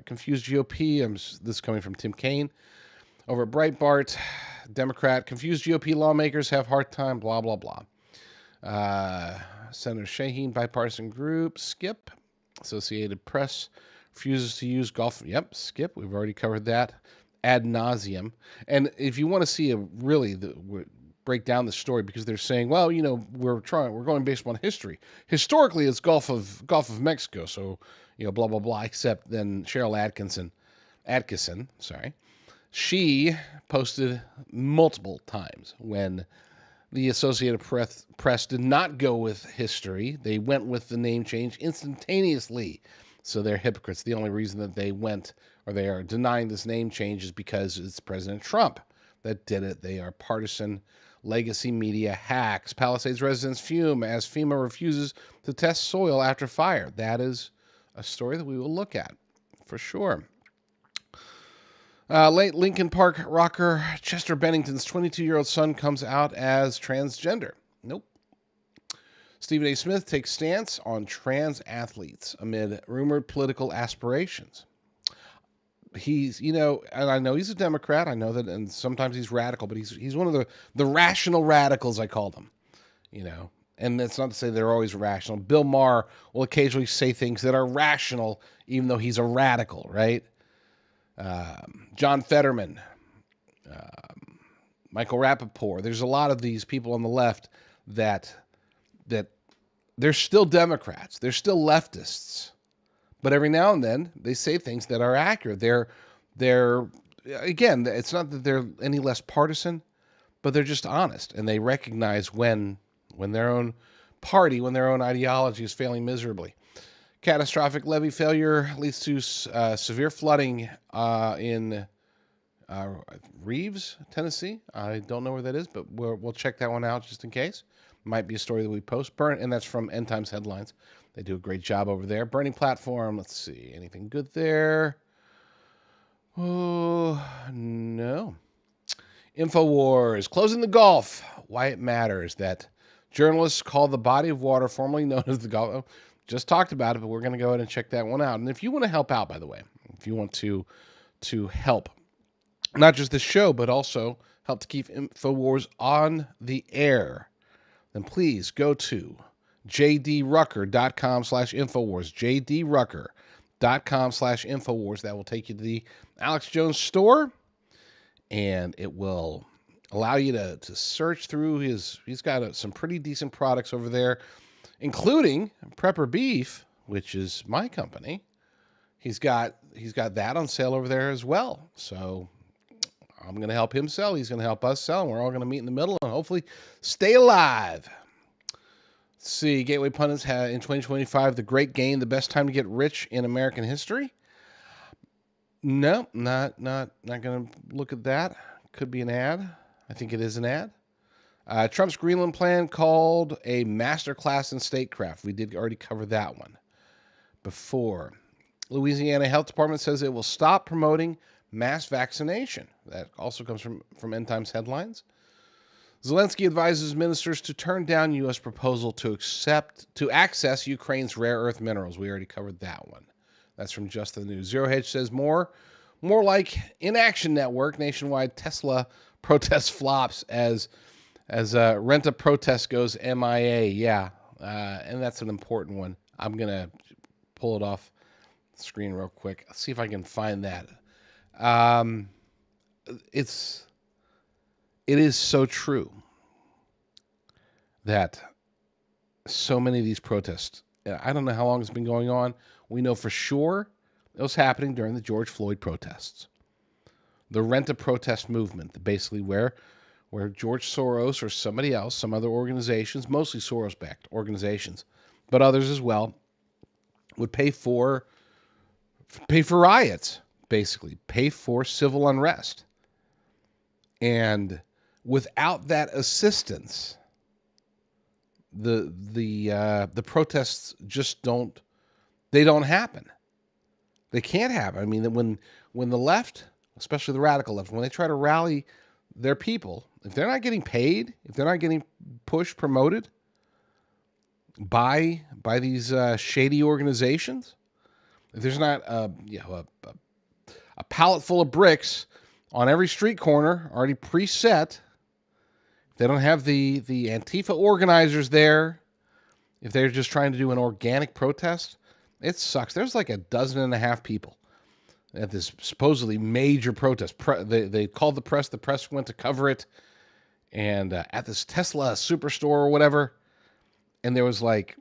Confused GOP. This is coming from Tim Kaine over at Breitbart. Democrat. Confused GOP lawmakers have hard time. Blah, blah, blah. Senator Shaheen, bipartisan group. Skip. Associated Press refuses to use golf. Yep, skip. We've already covered that ad nauseum. And if you want to see break down the story, because they're saying, well, we're going based on history. Historically, it's Gulf of Mexico, so blah blah blah. Except then Cheryl Atkinson, she posted multiple times when the Associated Press did not go with history. They went with the name change instantaneously. So they're hypocrites. The only reason that they are denying this name change is because it's President Trump that did it. They are partisan legacy media hacks. Palisades residents fume as FEMA refuses to test soil after fire. That is a story that we will look at for sure. Late Lincoln Park rocker Chester Bennington's 22-year-old son comes out as transgender. Nope. Stephen A. Smith takes stance on trans athletes amid rumored political aspirations. He's, and I know he's a Democrat. I know that, and sometimes he's radical, but he's one of the rational radicals, I call them, And that's not to say they're always rational. Bill Maher will occasionally say things that are rational, even though he's a radical, right? John Fetterman, Michael Rappaport. There's a lot of these people on the left that they're still Democrats. They're still leftists. But every now and then they say things that are accurate. They're again, it's not that they're any less partisan, but they're just honest, and they recognize when their own party, when their own ideology is failing miserably. Catastrophic levee failure leads to severe flooding in Reeves, Tennessee. I don't know where that is, but we'll check that one out just in case. Might be a story that we post. And that's from End Times Headlines. They do a great job over there. Burning platform. Let's see. Anything good there? Oh, no. InfoWars. Closing the Gulf. Why it matters that journalists call the body of water formerly known as the Gulf. Just talked about it, but we're going to go ahead and check that one out. And if you want to help out, by the way, if you want to help, not just this show, but also help to keep InfoWars on the air, then please go to jdrucker.com/InfoWars, jdrucker.com/InfoWars. That will take you to the Alex Jones store, and it will allow you to search through he's got some pretty decent products over there, including Prepper Beef, which is my company. He's got that on sale over there as well. So I'm going to help him sell. He's going to help us sell, and we're all going to meet in the middle and hopefully stay alive. Let's see, Gateway Pundits had in 2025 the great game, the best time to get rich in American history. No, not going to look at that. Could be an ad. I think it is an ad. Trump's Greenland plan called a masterclass in statecraft. We did already cover that one before. Louisiana Health Department says it will stop promoting mass vaccination. That also comes from End Times Headlines. Zelensky advises ministers to turn down U.S. proposal to access Ukraine's rare earth minerals. We already covered that one. That's from Just the News. Zero Hedge says more like Inaction Network. Nationwide Tesla protest flops as Renta protest goes MIA. Yeah, and that's an important one. I'm gonna pull it off the screen real quick. Let's see if I can find that. It is so true that so many of these protests, I don't know how long it's been going on. We know for sure it was happening during the George Floyd protests. The rent-a-protest movement, basically where George Soros or somebody else, some other organizations, mostly Soros-backed organizations, but others as well, would pay for pay for riots, basically, pay for civil unrest. And without that assistance, the protests just don't happen. They can't happen. I mean, when the left, especially the radical left, when they try to rally their people, if they're not getting paid, if they're not getting pushed, promoted by these shady organizations, if there's not a pallet full of bricks on every street corner already preset, if they don't have the Antifa organizers there, if they're just trying to do an organic protest, it sucks. There's like 12.5 people at this supposedly major protest. They called the press. The press went to cover it. And at this Tesla superstore or whatever, and there was like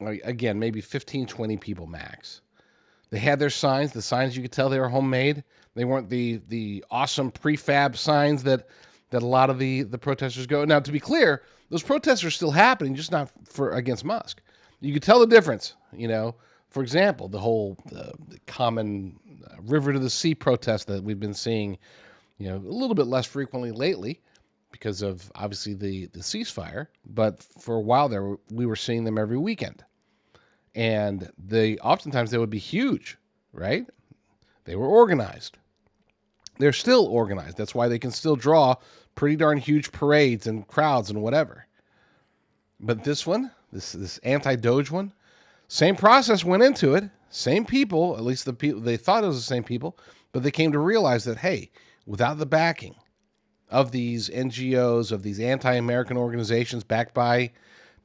again, maybe 15, 20 people max. They had their signs. The signs, you could tell they were homemade. They weren't the awesome prefab signs that a lot of the protesters go. Now, to be clear, those protests are still happening, just not against Musk. You could tell the difference. For example, the common river to the sea protest that we've been seeing, a little bit less frequently lately because of obviously the ceasefire. But for a while there, we were seeing them every weekend. And oftentimes they would be huge, right? They were organized. They're still organized. That's why they can still draw pretty darn huge parades and crowds and whatever. But this one, this anti-Doge one, same process went into it. Same people, at least the people, they thought it was the same people, but they came to realize that, hey, without the backing of these NGOs, of these anti-American organizations backed by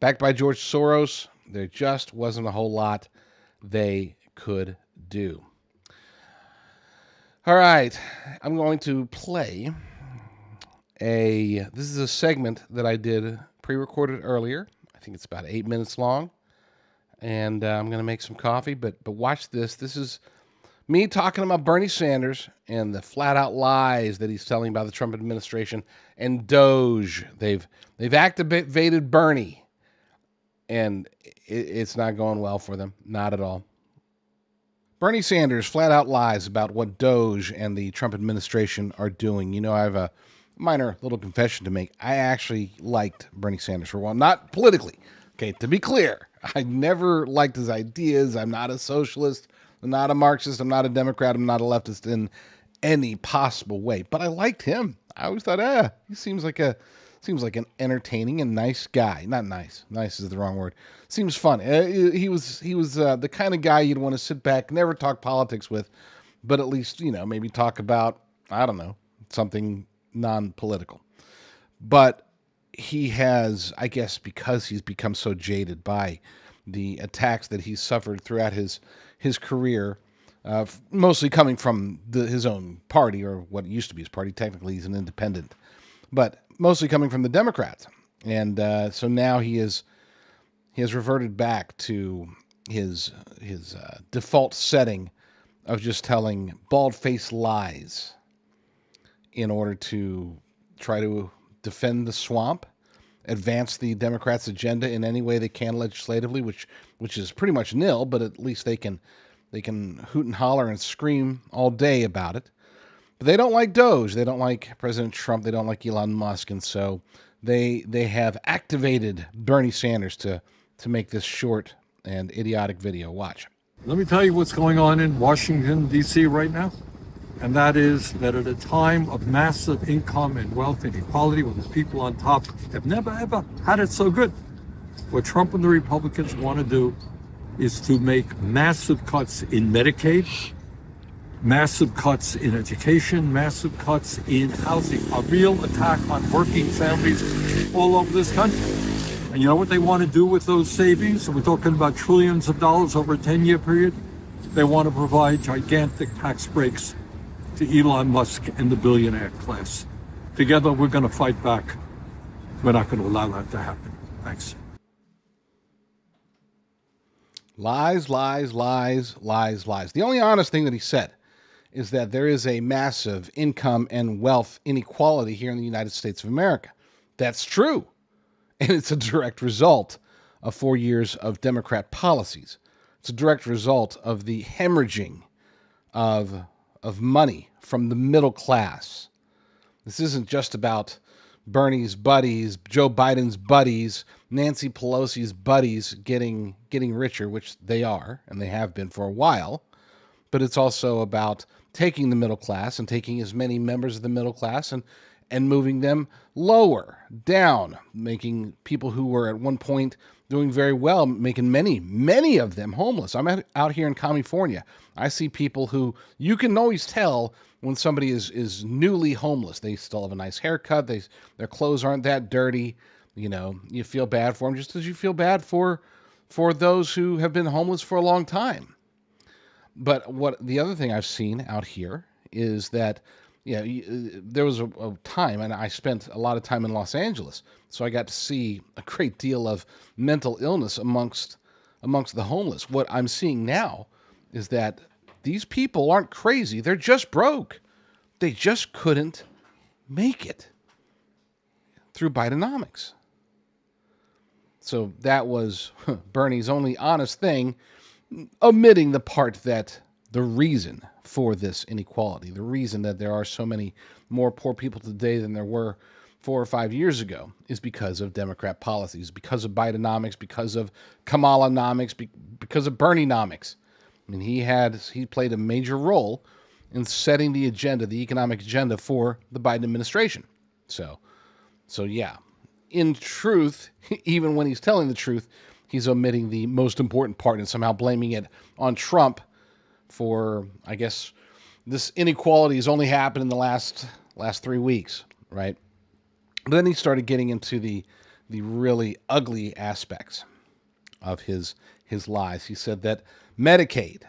George Soros, there just wasn't a whole lot they could do. All right, I'm going to play this is a segment that I did pre-recorded earlier. I think it's about 8 minutes long. And I'm going to make some coffee, but watch this. This is me talking about Bernie Sanders and the flat-out lies that he's telling about the Trump administration and Doge. They've activated Bernie, and it's not going well for them. Not at all. Bernie Sanders flat-out lies about what Doge and the Trump administration are doing. I have a minor little confession to make. I actually liked Bernie Sanders for a while. Not politically. Okay, to be clear, I never liked his ideas. I'm not a socialist. I'm not a Marxist. I'm not a Democrat. I'm not a leftist in any possible way. But I liked him. I always thought, he seems like an entertaining and nice guy. Not nice. Nice is the wrong word. Seems fun. He was the kind of guy you'd want to sit back, never talk politics with, but at least maybe talk about, I don't know, something non-political. But he has, I guess, because he's become so jaded by the attacks that he's suffered throughout his career, mostly coming from his own party, or what used to be his party. Technically, he's an independent, but mostly coming from the Democrats. And so now he has reverted back to his default setting of just telling bald-faced lies in order to try to defend the swamp, advance the Democrats' agenda in any way they can legislatively, which is pretty much nil, but at least they can hoot and holler and scream all day about it. But they don't like Doge. They don't like President Trump. They don't like Elon Musk. And so they have activated Bernie Sanders to make this short and idiotic video. Watch. Let me tell you what's going on in Washington, D.C. right now. And that is that at a time of massive income and wealth inequality, where the people on top have never, ever had it so good, what Trump and the Republicans want to do is to make massive cuts in Medicaid, massive cuts in education, massive cuts in housing, a real attack on working families all over this country. And you know what they want to do with those savings? And we're talking about trillions of dollars over a 10-year period. They want to provide gigantic tax breaks to Elon Musk and the billionaire class. Together, we're going to fight back. We're not going to allow that to happen. Thanks. Lies, lies, lies, lies, lies. The only honest thing that he said is that there is a massive income and wealth inequality here in the United States of America. That's true. And it's a direct result of 4 years of Democrat policies. It's a direct result of the hemorrhaging of money from the middle class. This isn't just about Bernie's buddies, Joe Biden's buddies, Nancy Pelosi's buddies getting richer, which they are, and they have been for a while. But it's also about taking the middle class and taking as many members of the middle class and moving them lower, down, making people who were at one point doing very well, making many of them homeless. I'm out here in California. I see people who you can always tell when somebody is newly homeless. They still have a nice haircut. Their clothes aren't that dirty. You know, you feel bad for them just as you feel bad for those who have been homeless for a long time. But what the other thing I've seen out here is that, there was a time, and I spent a lot of time in Los Angeles, so I got to see a great deal of mental illness amongst the homeless. What I'm seeing now is that these people aren't crazy. They're just broke. They just couldn't make it through Bidenomics. So that was Bernie's only honest thing, omitting the part that the reason for this inequality, the reason that there are so many more poor people today than there were 4 or 5 years ago, is because of Democrat policies, because of Bidenomics, because of Kamalanomics, because of Bernienomics. I mean, he played a major role in setting the agenda, the economic agenda for the Biden administration. So yeah, in truth, even when he's telling the truth, he's omitting the most important part and somehow blaming it on Trump for, I guess, this inequality has only happened in the last 3 weeks, right? But then he started getting into the really ugly aspects of his lies. He said that Medicaid,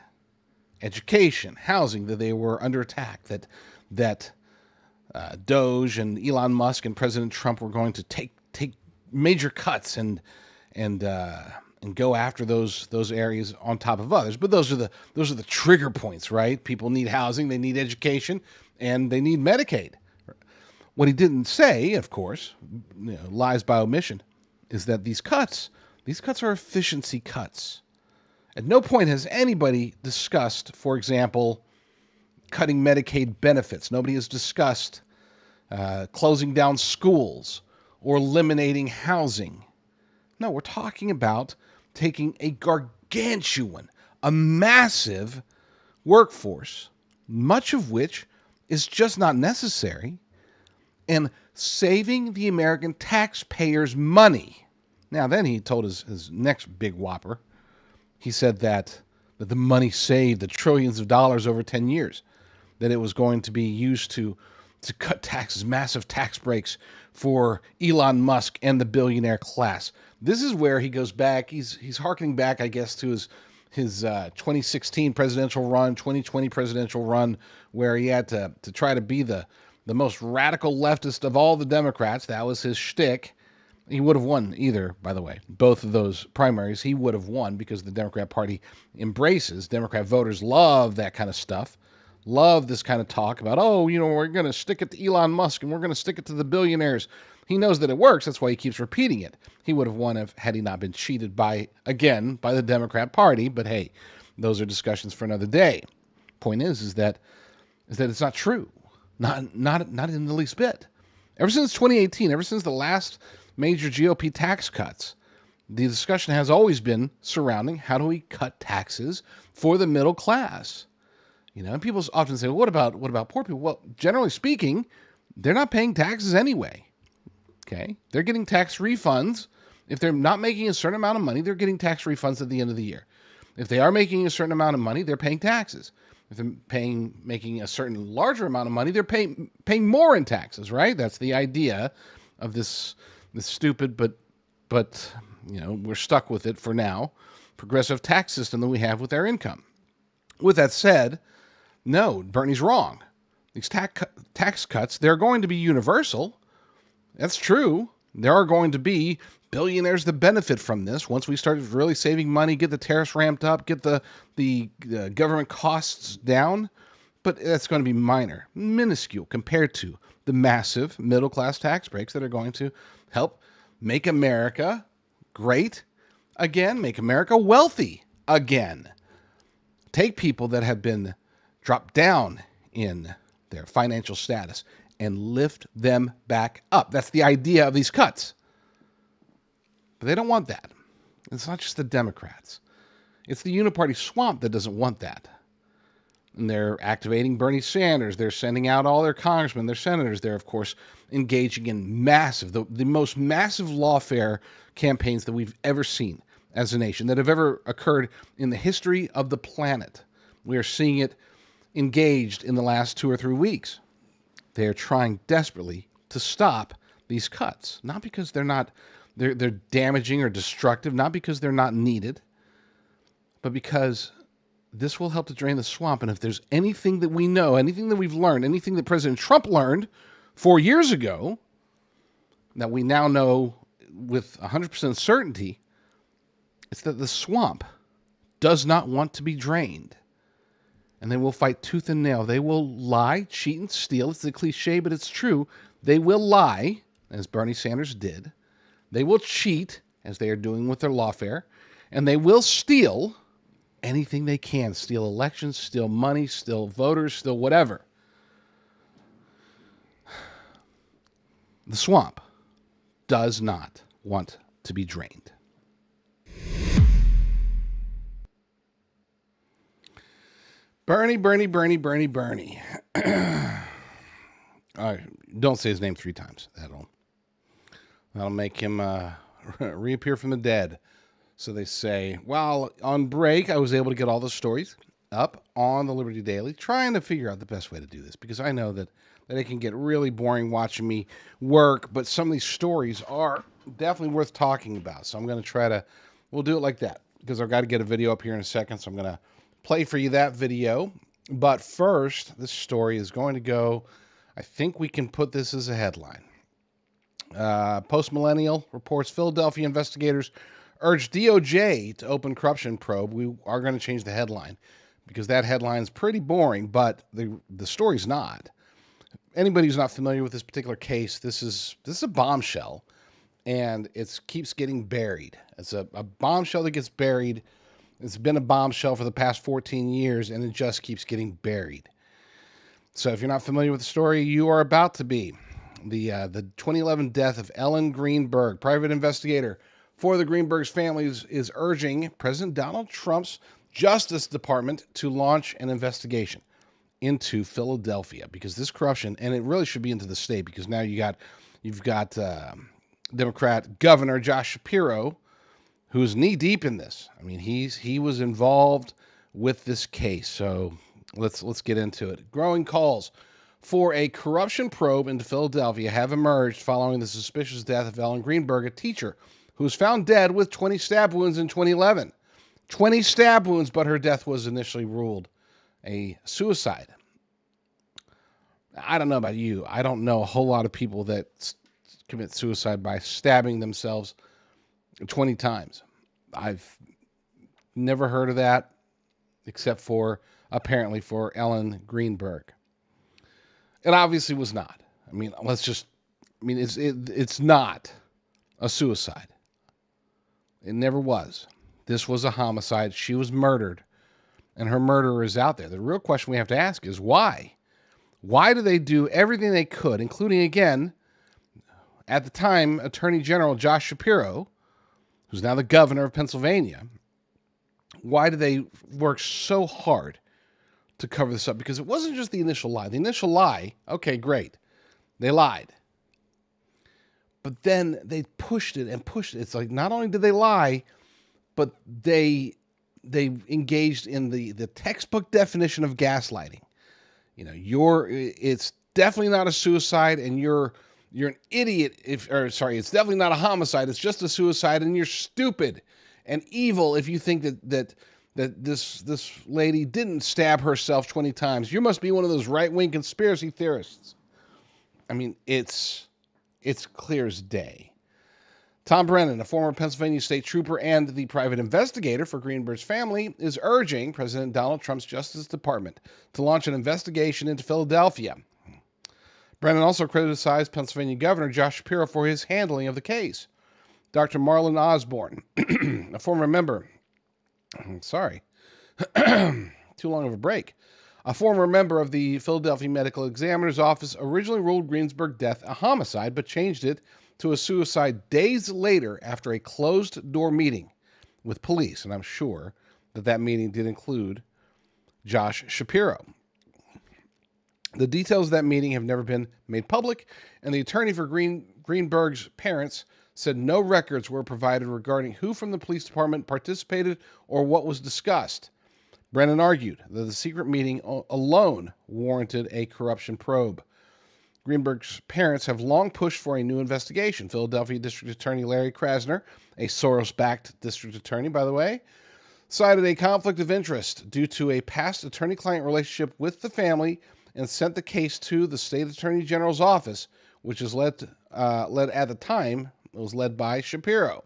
education, housing, that they were under attack, that Doge and Elon Musk and President Trump were going to take major cuts and go after those areas on top of others. But those are the trigger points, right? People need housing, they need education, and they need Medicaid. What he didn't say, of course, lies by omission, is that these cuts are efficiency cuts. At no point has anybody discussed, for example, cutting Medicaid benefits. Nobody has discussed closing down schools or eliminating housing. No, we're talking about taking a gargantuan, a massive workforce, much of which is just not necessary, and saving the American taxpayers money. Now, then he told his next big whopper. He said that the money saved, the trillions of dollars over 10 years, that it was going to be used to cut taxes, massive tax breaks for Elon Musk and the billionaire class. This is where he goes back. He's harkening back, I guess, to his 2016 presidential run, 2020 presidential run, where he had to try to be the most radical leftist of all the Democrats. That was his shtick. He would have won either, by the way. Both of those primaries, he would have won because the Democrat Party embraces. Democrat voters love that kind of stuff. Love this kind of talk about, we're going to stick it to Elon Musk and we're going to stick it to the billionaires. He knows that it works. That's why he keeps repeating it. He would have won had he not been cheated by the Democrat Party. But hey, those are discussions for another day. Point is that it's not true. Not in the least bit. Ever since 2018, ever since the last major GOP tax cuts, the discussion has always been surrounding how do we cut taxes for the middle class. And people often say, well, what about poor people? Well, generally speaking, they're not paying taxes anyway. Okay? They're getting tax refunds. If they're not making a certain amount of money, they're getting tax refunds at the end of the year. If they are making a certain amount of money, they're paying taxes. If they're making a certain larger amount of money, they're paying more in taxes, right? That's the idea of this stupid, but we're stuck with it for now, progressive tax system that we have with our income. With that said, no, Bernie's wrong. These tax cuts, they're going to be universal. That's true. There are going to be billionaires that benefit from this once we start really saving money, get the tariffs ramped up, get the government costs down. But that's going to be minor, minuscule compared to the massive middle-class tax breaks that are going to help make America great again, make America wealthy again. Take people that have been dropped down in their financial status and lift them back up. That's the idea of these cuts. But they don't want that. It's not just the Democrats. It's the uniparty swamp that doesn't want that. And they're activating Bernie Sanders. They're sending out all their congressmen, their senators. They're, of course, engaging in massive, the most massive lawfare campaigns that we've ever seen as a nation, that have ever occurred in the history of the planet. We are seeing it engaged in the last 2 or 3 weeks. They are trying desperately to stop these cuts, not because they're damaging or destructive, not because they're not needed, but because this will help to drain the swamp. And if there's anything that we know, anything that we've learned, anything that President Trump learned 4 years ago, that we now know with 100% certainty, it's that the swamp does not want to be drained. And they will fight tooth and nail. They will lie, cheat, and steal. It's a cliche, but it's true. They will lie, as Bernie Sanders did. They will cheat, as they are doing with their lawfare. And they will steal anything they can. Steal elections, steal money, steal voters, steal whatever. The swamp does not want to be drained. Bernie. Don't say his name 3 times. That'll make him reappear from the dead. So they say, while on break, I was able to get all the stories up on the Liberty Daily, trying to figure out the best way to do this, because I know that it can get really boring watching me work, but some of these stories are definitely worth talking about. So I'm going to we'll do it like that, because I've got to get a video up here in a second, so I'm going to play for you that video. But first, this story is going to go, I think we can put this as a headline. Post-Millennial reports Philadelphia investigators urge DOJ to open corruption probe. We are going to change the headline because that headline's pretty boring, but the story's not. Anybody who's not familiar with this particular case, this is a bombshell, and it keeps getting buried. It's a bombshell that gets buried. It's been a bombshell for the past 14 years, and it just keeps getting buried. So if you're not familiar with the story, you are about to be. The 2011 death of Ellen Greenberg, private investigator for the Greenberg's family, is urging President Donald Trump's Justice Department to launch an investigation into Philadelphia, because this corruption, and it really should be into the state, because now you've got Democrat Governor Josh Shapiro, who's knee deep in this. I mean, he was involved with this case. So let's get into it. Growing calls for a corruption probe into Philadelphia have emerged following the suspicious death of Ellen Greenberg, a teacher who was found dead with 20 stab wounds in 2011. 20 stab wounds, but her death was initially ruled a suicide. I don't know about you. I don't know a whole lot of people that commit suicide by stabbing themselves 20 times. I've never heard of that, except for, apparently, for Ellen Greenberg. It obviously was not. It's not a suicide. It never was. This was a homicide. She was murdered, and her murderer is out there. The real question we have to ask is why? Why do they do everything they could, including, again, at the time, Attorney General Josh Shapiro, who's now the governor of Pennsylvania? Why do they work so hard to cover this up? Because it wasn't just the initial lie. The initial lie, okay, great. They lied. But then they pushed it and pushed it. It's like, not only did they lie, but they engaged in the textbook definition of gaslighting. It's definitely not a suicide, and you're an idiot it's definitely not a homicide. It's just a suicide, and you're stupid and evil if you think that this lady didn't stab herself 20 times. You must be one of those right-wing conspiracy theorists. I mean, it's clear as day. Tom Brennan, a former Pennsylvania state trooper and the private investigator for Greenberg's family, is urging President Donald Trump's Justice Department to launch an investigation into Philadelphia. Brennan also criticized Pennsylvania Governor Josh Shapiro for his handling of the case. Dr. Marlon Osborne, a former member Sorry. Too long of a break. A former member of the Philadelphia Medical Examiner's Office originally ruled Greensburg's death a homicide, but changed it to a suicide days later after a closed-door meeting with police. And I'm sure that meeting did include Josh Shapiro. The details of that meeting have never been made public, and the attorney for Greenberg's parents said no records were provided regarding who from the police department participated or what was discussed. Brennan argued that the secret meeting alone warranted a corruption probe. Greenberg's parents have long pushed for a new investigation. Philadelphia District Attorney Larry Krasner, a Soros-backed district attorney, by the way, cited a conflict of interest due to a past attorney-client relationship with the family and sent the case to the state attorney general's office, which is led at the time, it was led by Shapiro.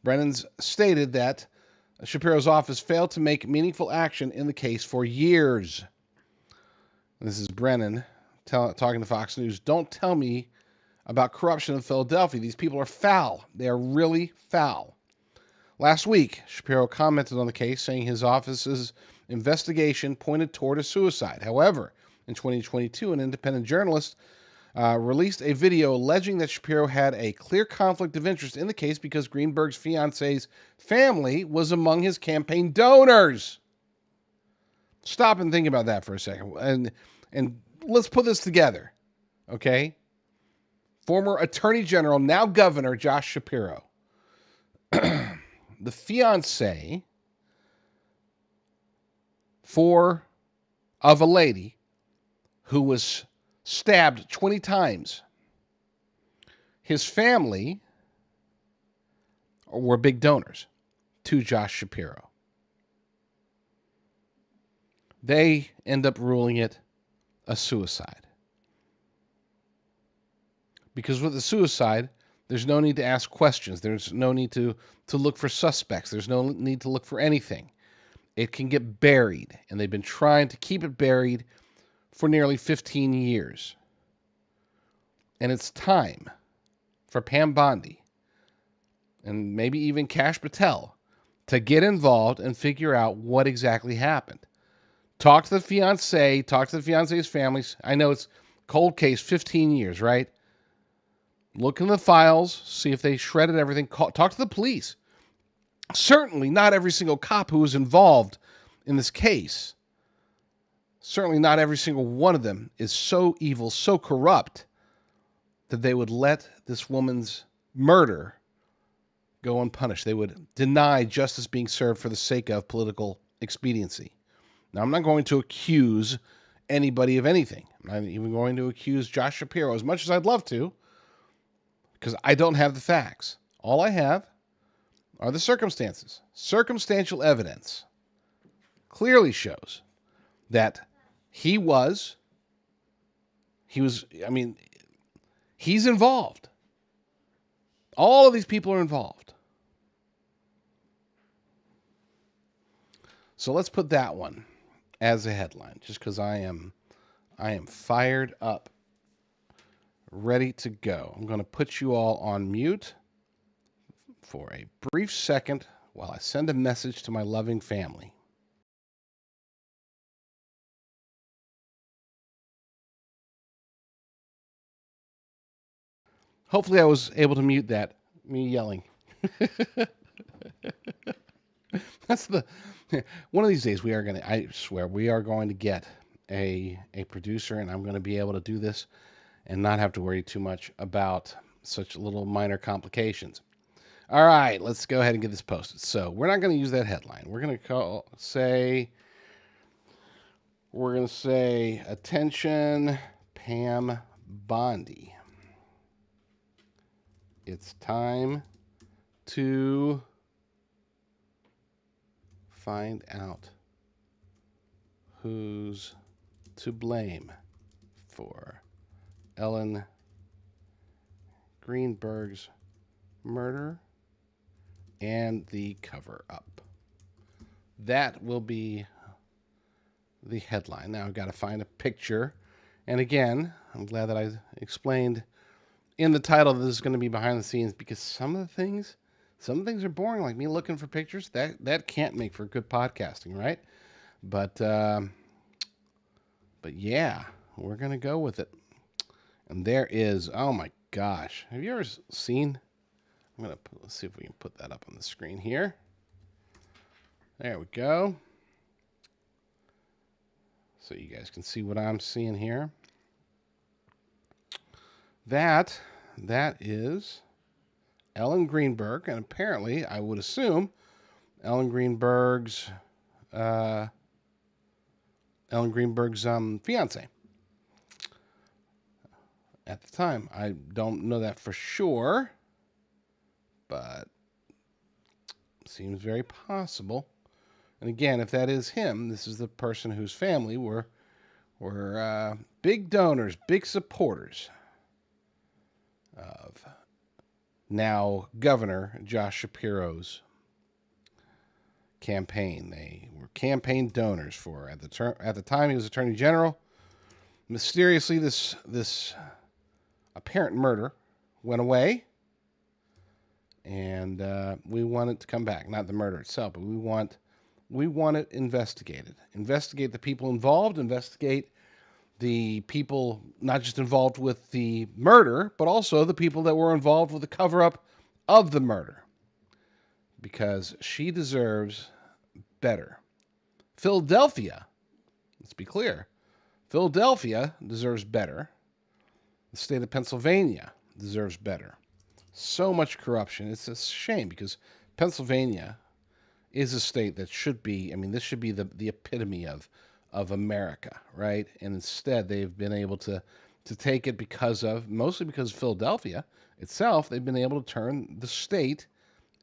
Brennan's stated that Shapiro's office failed to make meaningful action in the case for years. This is Brennan talking to Fox News. Don't tell me about corruption in Philadelphia. These people are foul. They are really foul. Last week, Shapiro commented on the case, saying his office's investigation pointed toward a suicide. However, in 2022, an independent journalist released a video alleging that Shapiro had a clear conflict of interest in the case because Greenberg's fiance's family was among his campaign donors. Stop and think about that for a second. And let's put this together, okay? Former Attorney General, now Governor, Josh Shapiro. The fiance of a lady who was stabbed 20 times. His family were big donors to Josh Shapiro. They end up ruling it a suicide. Because with a suicide, there's no need to ask questions. There's no need to look for suspects. There's no need to look for anything. It can get buried, and they've been trying to keep it buried for nearly 15 years. And it's time for Pam Bondi and maybe even Kash Patel to get involved and figure out what exactly happened. Talk to the fiance, talk to the fiance's families. I know it's cold case, 15 years, right? Look in the files, see if they shredded everything. Talk to the police. Certainly not every single cop who was involved in this case, certainly not every single one of them is so evil, so corrupt, that they would let this woman's murder go unpunished. They would deny justice being served for the sake of political expediency. Now, I'm not going to accuse anybody of anything. I'm not even going to accuse Josh Shapiro, as much as I'd love to, because I don't have the facts. All I have are the circumstances. Circumstantial evidence clearly shows that he's involved. All of these people are involved. So let's put that one as a headline, just because I am fired up, ready to go. I'm going to put you all on mute for a brief second while I send a message to my loving family. Hopefully I was able to mute that, me yelling. That's one of these days I swear, we are going to get a producer, and I'm going to be able to do this and not have to worry too much about such little minor complications. All right, let's go ahead and get this posted. So we're not going to use that headline. We're going to say, attention, Pam Bondi. It's time to find out who's to blame for Ellen Greenberg's murder and the cover-up. That will be the headline. Now I've got to find a picture. And again, I'm glad that I explained in the title that this is going to be behind the scenes, because some of the things Some things are boring, like me looking for pictures. That can't make for good podcasting, right? But yeah, we're gonna go with it. And there is, oh my gosh, have you ever seen? Let's see if we can put that up on the screen here. There we go. So you guys can see what I'm seeing here. That is Ellen Greenberg, and apparently, I would assume, Ellen Greenberg's fiance. At the time, I don't know that for sure, but seems very possible. And again, if that is him, this is the person whose family were big donors, big supporters of now Governor Josh Shapiro's campaign. They were campaign donors for at the time he was Attorney General. Mysteriously, this apparent murder went away, and we want it to come back. Not the murder itself, but we want it investigated. Investigate the people involved. Investigate the people not just involved with the murder, but also the people that were involved with the cover-up of the murder. Because she deserves better. Philadelphia, let's be clear, Philadelphia deserves better. The state of Pennsylvania deserves better. So much corruption. It's a shame because Pennsylvania is a state that should be, this should be the epitome of America, right? And instead they've been able to take it mostly because of Philadelphia itself, they've been able to turn the state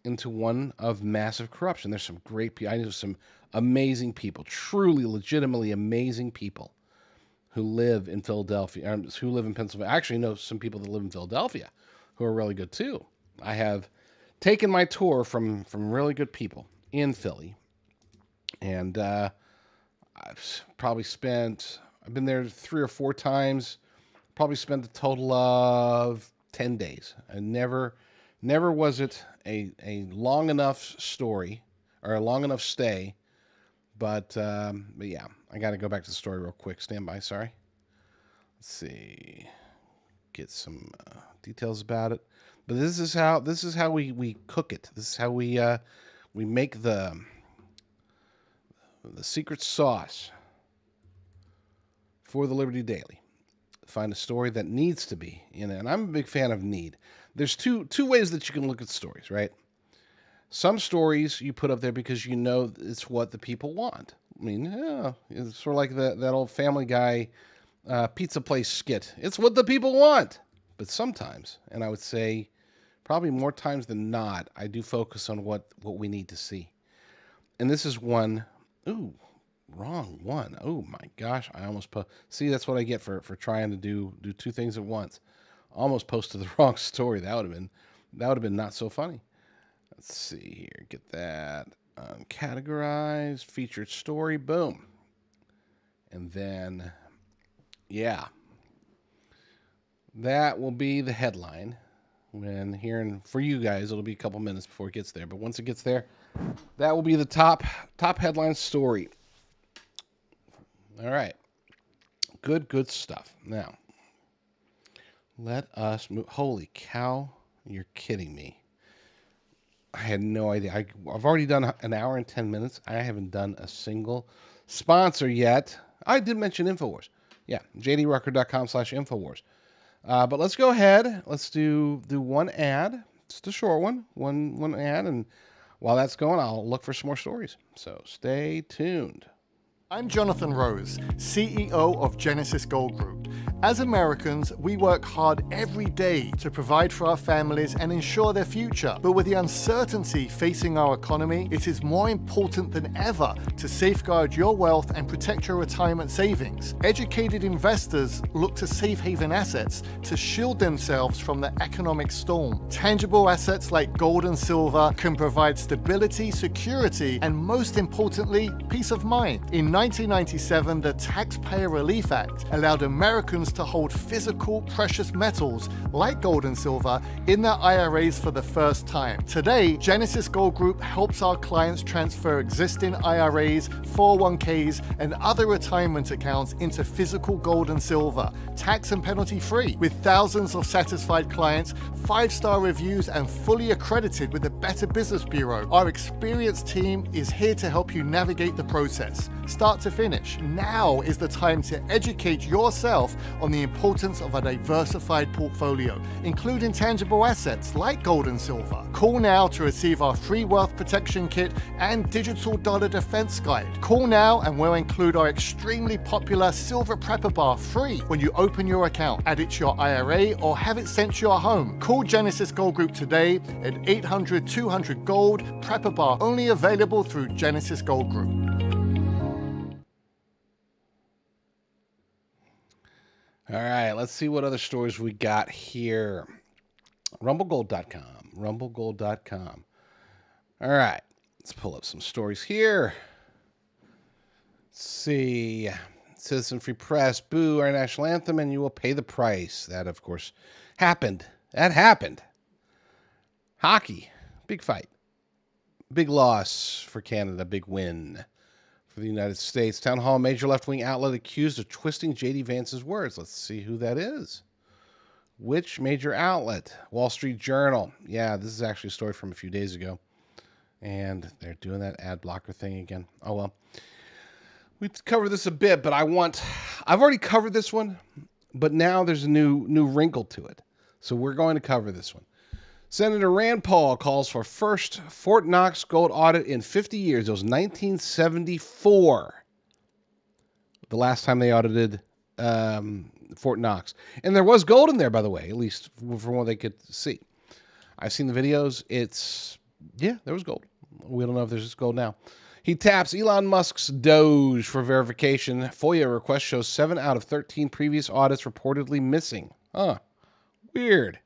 into one of massive corruption. There's some great people. I know some amazing people, truly, legitimately amazing people who live in Philadelphia, who live in Pennsylvania. I actually know some people that live in Philadelphia who are really good too. I have taken my tour from really good people in Philly, and I've been there 3 or 4 times, probably spent a total of 10 days. And never was it a long enough story or a long enough stay. But yeah, I got to go back to the story real quick. Stand by, sorry. Let's see, get some details about it. But this is how we cook it. This is how we make the secret sauce for the Liberty Daily. Find a story that needs to be in it. And I'm a big fan of need. There's two ways that you can look at stories, right? Some stories you put up there because you know it's what the people want. It's sort of like that old Family Guy pizza place skit. It's what the people want. But sometimes, and I would say probably more times than not, I do focus on what we need to see. And this is one. Ooh, wrong one. Oh my gosh, I almost see, that's what I get for trying to do 2 things at once. Almost posted the wrong story. That would have been not so funny. Let's see here. Get that categorized, featured story, boom. And then, yeah, that will be the headline. For you guys, it'll be a couple minutes before it gets there. But once it gets there, that will be the top headline story. All right. Good stuff. Now, let us move. Holy cow, you're kidding me. I had no idea. I've already done an hour and 10 minutes. I haven't done a single sponsor yet. I did mention InfoWars. Yeah, jdrucker.com/InfoWars. But let's go ahead. Let's do one ad. Just a short one. One ad. And while that's going, I'll look for some more stories. So stay tuned. I'm Jonathan Rose, CEO of Genesis Gold Group. As Americans, we work hard every day to provide for our families and ensure their future. But with the uncertainty facing our economy, it is more important than ever to safeguard your wealth and protect your retirement savings. Educated investors look to safe haven assets to shield themselves from the economic storm. Tangible assets like gold and silver can provide stability, security, and most importantly, peace of mind. In 1997, the Taxpayer Relief Act allowed American Americans to hold physical precious metals like gold and silver in their IRAs for the first time. Today, Genesis Gold Group helps our clients transfer existing IRAs, 401ks, and other retirement accounts into physical gold and silver, tax and penalty free. With thousands of satisfied clients, 5-star reviews, and fully accredited with the Better Business Bureau, our experienced team is here to help you navigate the process, start to finish. Now is the time to educate yourself on the importance of a diversified portfolio, including tangible assets like gold and silver. Call now to receive our free wealth protection kit and digital dollar defense guide. Call now and we'll include our extremely popular silver prepper bar free when you open your account. Add it to your IRA or have it sent to your home. Call Genesis Gold Group today at 800-200-GOLD. Prepper bar only available through Genesis Gold Group. All right, let's see what other stories we got here. Rumblegold.com. Rumblegold.com. All right, let's pull up some stories here. Let's see. Citizen Free Press, boo our national anthem and you will pay the price. That, of course, happened. That happened. Hockey, big fight. Big loss for Canada, big win for the United States. Town Hall, major left-wing outlet accused of twisting J.D. Vance's words. Let's see who that is. Which major outlet? Wall Street Journal. Yeah, this is actually a story from a few days ago. And they're doing that ad blocker thing again. Oh, well. We've covered this a bit, but I've already covered this one, but now there's a new wrinkle to it. So we're going to cover this one. Senator Rand Paul calls for first Fort Knox gold audit in 50 years. It was 1974, the last time they audited Fort Knox. And there was gold in there, by the way, at least from what they could see. I've seen the videos. There was gold. We don't know if there's just gold now. He taps Elon Musk's Doge for verification. FOIA request shows 7 out of 13 previous audits reportedly missing. Weird.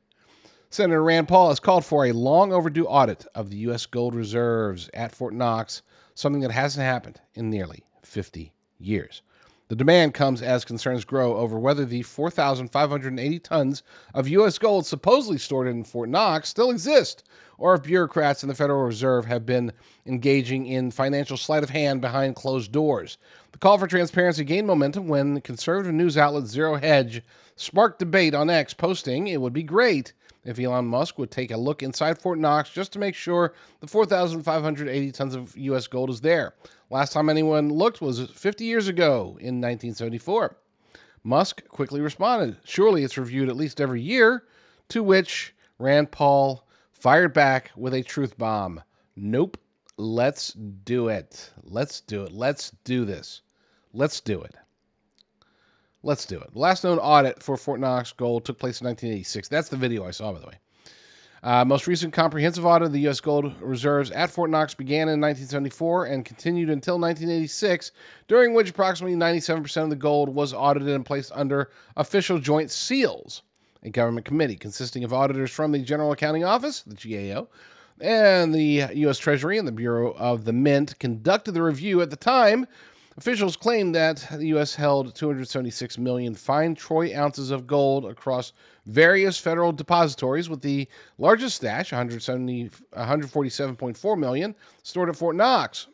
Senator Rand Paul has called for a long overdue audit of the U.S. gold reserves at Fort Knox, something that hasn't happened in nearly 50 years. The demand comes as concerns grow over whether the 4,580 tons of U.S. gold supposedly stored in Fort Knox still exist, or if bureaucrats in the Federal Reserve have been engaging in financial sleight of hand behind closed doors. The call for transparency gained momentum when conservative news outlet Zero Hedge sparked debate on X, posting, "It would be great if Elon Musk would take a look inside Fort Knox just to make sure the 4,580 tons of U.S. gold is there. Last time anyone looked was 50 years ago in 1974. Musk quickly responded, "Surely it's reviewed at least every year," to which Rand Paul fired back with a truth bomb. "Nope. Let's do it. Let's do it. Let's do this. Let's do it. Let's do it." The last known audit for Fort Knox gold took place in 1986. That's the video I saw, by the way. Most recent comprehensive audit of the U.S. gold reserves at Fort Knox began in 1974 and continued until 1986, during which approximately 97% of the gold was audited and placed under official joint seals. A government committee consisting of auditors from the General Accounting Office, the GAO, and the U.S. Treasury and the Bureau of the Mint conducted the review. At the time, officials claimed that the U.S. held 276 million fine troy ounces of gold across various federal depositories, with the largest stash, 147.4 million, stored at Fort Knox.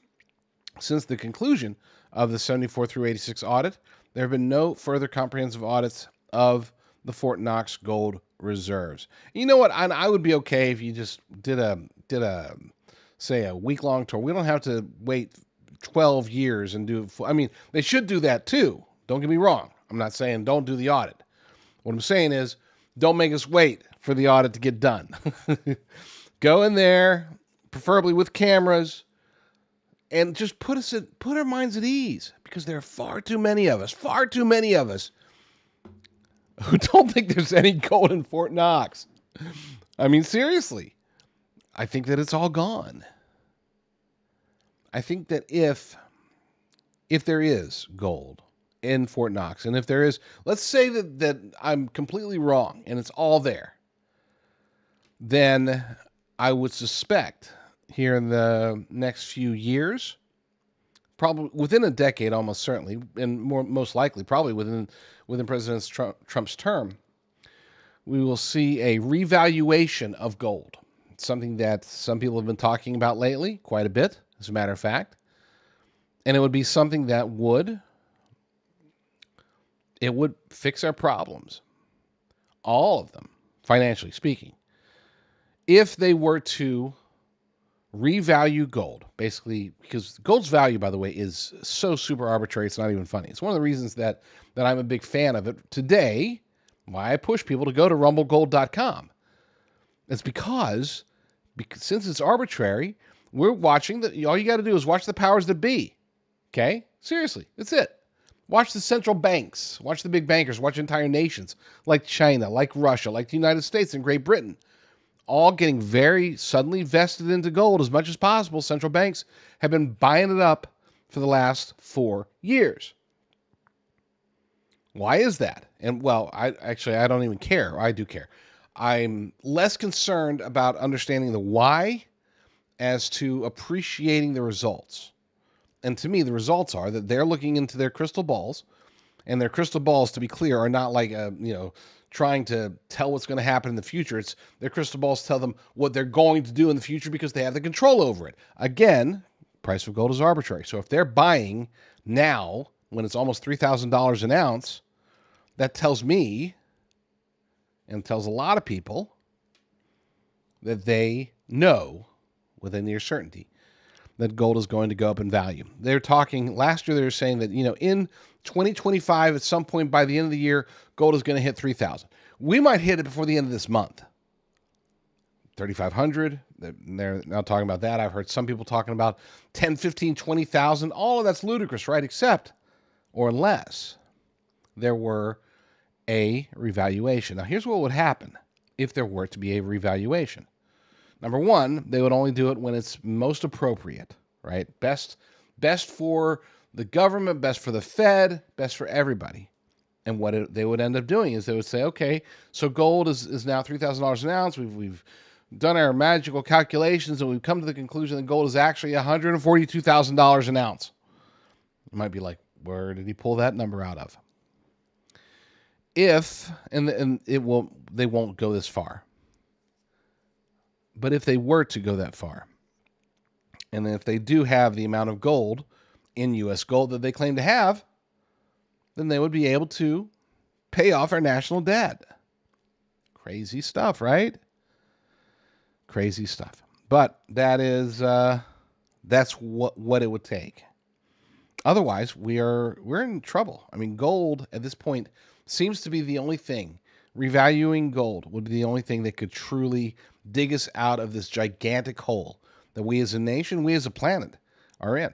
Since the conclusion of the 74 through 86 audit, there have been no further comprehensive audits of the Fort Knox gold reserves. You know what? I would be okay if you just did a week-long tour. We don't have to wait 12 years and do. I mean, they should do that too. Don't get me wrong. I'm not saying don't do the audit. What I'm saying is, don't make us wait for the audit to get done. Go in there, preferably with cameras, and just put our minds at ease, because there are far too many of us who don't think there's any gold in Fort Knox. I mean, seriously, I think that it's all gone. I think that if there is gold in Fort Knox, and if there is, let's say that I'm completely wrong and it's all there, then I would suspect here in the next few years, probably within a decade, almost certainly, and most likely, probably within President Trump's term, we will see a revaluation of gold. It's something that some people have been talking about lately, quite a bit, as a matter of fact. And it would be something that would fix our problems, all of them, financially speaking, if they were to revalue gold, basically, because gold's value, by the way, is so super arbitrary, it's not even funny. It's one of the reasons that I'm a big fan of it today, why I push people to go to rumblegold.com. It's because since it's arbitrary, we're watching all you got to do is watch the powers that be. Okay? Seriously, that's it. Watch the central banks, watch the big bankers, watch entire nations like China, like Russia, like the United States and Great Britain, all getting very suddenly vested into gold as much as possible. Central banks have been buying it up for the last 4 years. Why is that? And well, I don't even care. I do care. I'm less concerned about understanding the why as to appreciating the results. And to me, the results are that they're looking into their crystal balls, and their crystal balls, to be clear, are not like trying to tell what's going to happen in the future. It's their crystal balls tell them what they're going to do in the future because they have the control over it. Again, price of gold is arbitrary. So if they're buying now when it's almost $3,000 an ounce, that tells me and tells a lot of people that they know with a near certainty that gold is going to go up in value. They're talking, last year they were saying that, in 2025, at some point by the end of the year, gold is going to hit 3,000. We might hit it before the end of this month. 3,500, they're now talking about that. I've heard some people talking about 10, 15, 20,000. All of that's ludicrous, right? Except, or unless, there were a revaluation. Now, here's what would happen if there were to be a revaluation. Number one, they would only do it when it's most appropriate, right? Best for the government, best for the Fed, best for everybody. And what they would end up doing is they would say, okay, so gold is now $3,000 an ounce. We've done our magical calculations, and we've come to the conclusion that gold is actually $142,000 an ounce. You might be like, where did he pull that number out of? They won't go this far. But if they were to go that far, and if they do have the amount of gold in U.S. gold that they claim to have, then they would be able to pay off our national debt. Crazy stuff, right? Crazy stuff. But that's what it would take. Otherwise, we're in trouble. I mean, gold at this point seems to be the only thing. Revaluing gold would be the only thing that could truly dig us out of this gigantic hole that we as a nation, we as a planet are in.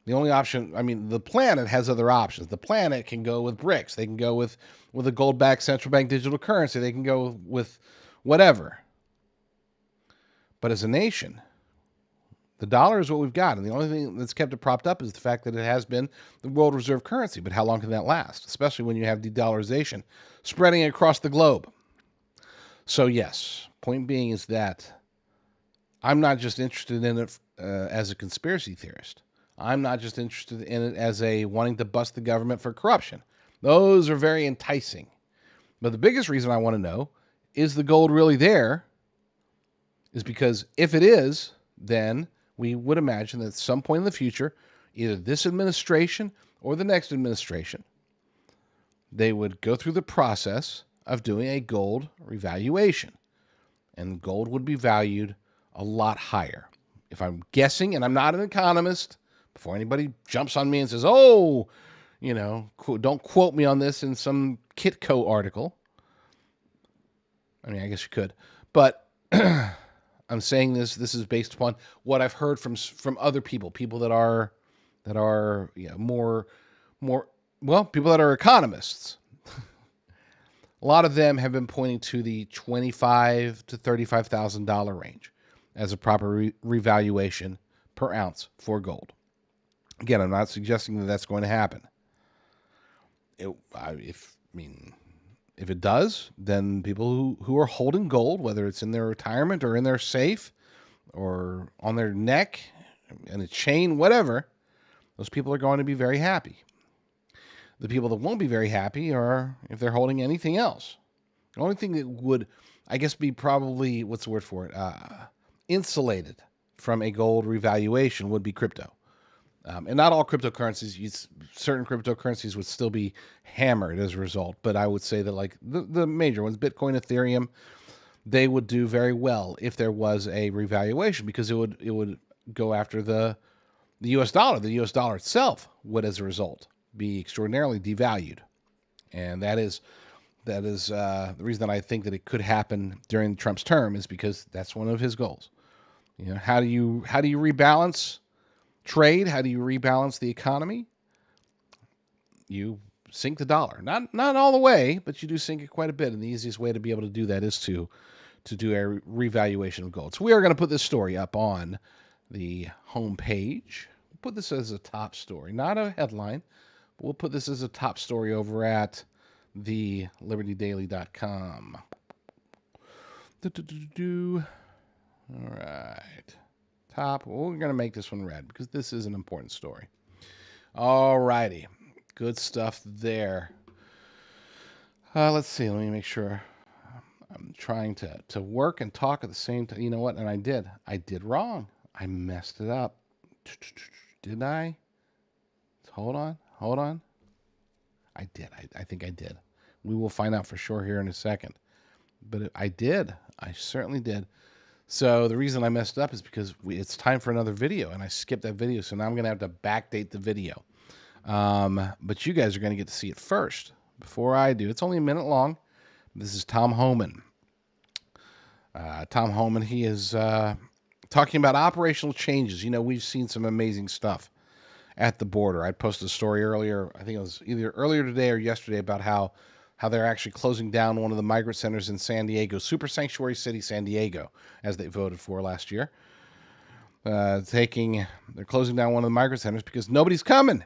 The only option, the planet has other options. The planet can go with BRICS. They can go with a gold-backed central bank digital currency. They can go with whatever. But as a nation, the dollar is what we've got. And the only thing that's kept it propped up is the fact that it has been the world reserve currency. But how long can that last? Especially when you have de-dollarization spreading across the globe. So yes, point being is that I'm not just interested in it as a conspiracy theorist. I'm not just interested in it as a wanting to bust the government for corruption. Those are very enticing. But the biggest reason I want to know, is the gold really there? Is because if it is, then we would imagine that at some point in the future, either this administration or the next administration, they would go through the process of doing a gold revaluation. And gold would be valued a lot higher. If I'm guessing, and I'm not an economist, before anybody jumps on me and says, don't quote me on this in some Kitco article. I guess you could. But I'm saying this is based upon what I've heard from other people that are people that are economists. A lot of them have been pointing to the $25,000 to $35,000 range as a proper revaluation per ounce for gold. Again, I'm not suggesting that that's going to happen. If it does, then people who are holding gold, whether it's in their retirement or in their safe or on their neck, in a chain, whatever, those people are going to be very happy. The people that won't be very happy are if they're holding anything else. The only thing that would, I guess, be probably, what's the word for it, insulated from a gold revaluation would be crypto. And not all cryptocurrencies, certain cryptocurrencies would still be hammered as a result. But I would say that like the major ones, Bitcoin, Ethereum, they would do very well if there was a revaluation, because it would go after the U.S. dollar. The U.S. dollar itself would, as a result, be extraordinarily devalued. And that is the reason that I think that it could happen during Trump's term, is because that's one of his goals. You know, how do you rebalance trade? How do you rebalance the economy? You sink the dollar. Not all the way, but you do sink it quite a bit. And the easiest way to be able to do that is to do a revaluation of gold. So we are going to put this story up on the homepage. We'll put this as a top story, not a headline, but we'll put this as a top story over at the libertydaily.com. All right. Top. Well, we're going to make this one red because this is an important story. All righty. Good stuff there. Let's see. Let me make sure. I'm trying to work and talk at the same time. You know what? And I did wrong. I messed it up. Did I? Hold on. I did. I think I did. We will find out for sure here in a second. But I did. I certainly did. So the reason I messed up is because it's time for another video, and I skipped that video. So now I'm going to have to backdate the video. But you guys are going to get to see it first before I do. It's only a minute long. This is Tom Homan. Tom Homan, he is talking about operational changes. You know, we've seen some amazing stuff at the border. I posted a story earlier, I think it was either earlier today or yesterday, about how they're actually closing down one of the migrant centers in San Diego, Super Sanctuary City, San Diego, as they voted for last year. They're closing down one of the migrant centers because nobody's coming.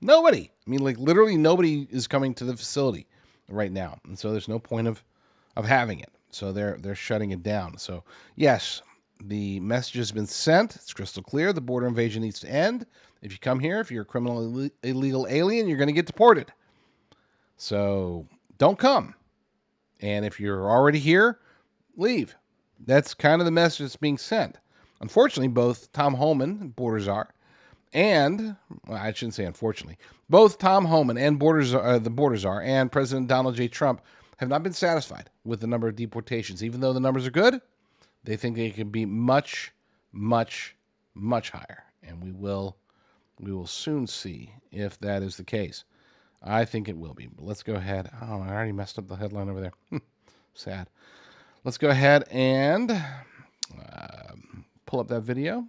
Nobody. I mean, like literally nobody is coming to the facility right now. And so there's no point of having it. So they're shutting it down. So yes, the message has been sent. It's crystal clear. The border invasion needs to end. If you come here, if you're a criminal illegal alien, you're going to get deported. So don't come. And if you're already here, leave. That's kind of the message that's being sent. Unfortunately, both Tom Homan, border czar, and, well, I shouldn't say unfortunately, both Tom Homan and the border czar and President Donald J. Trump have not been satisfied with the number of deportations. Even though the numbers are good, they think they can be much, much, much higher. And we will soon see if that is the case. I think it will be. But let's go ahead. Oh, I already messed up the headline over there. Sad. Let's go ahead and pull up that video.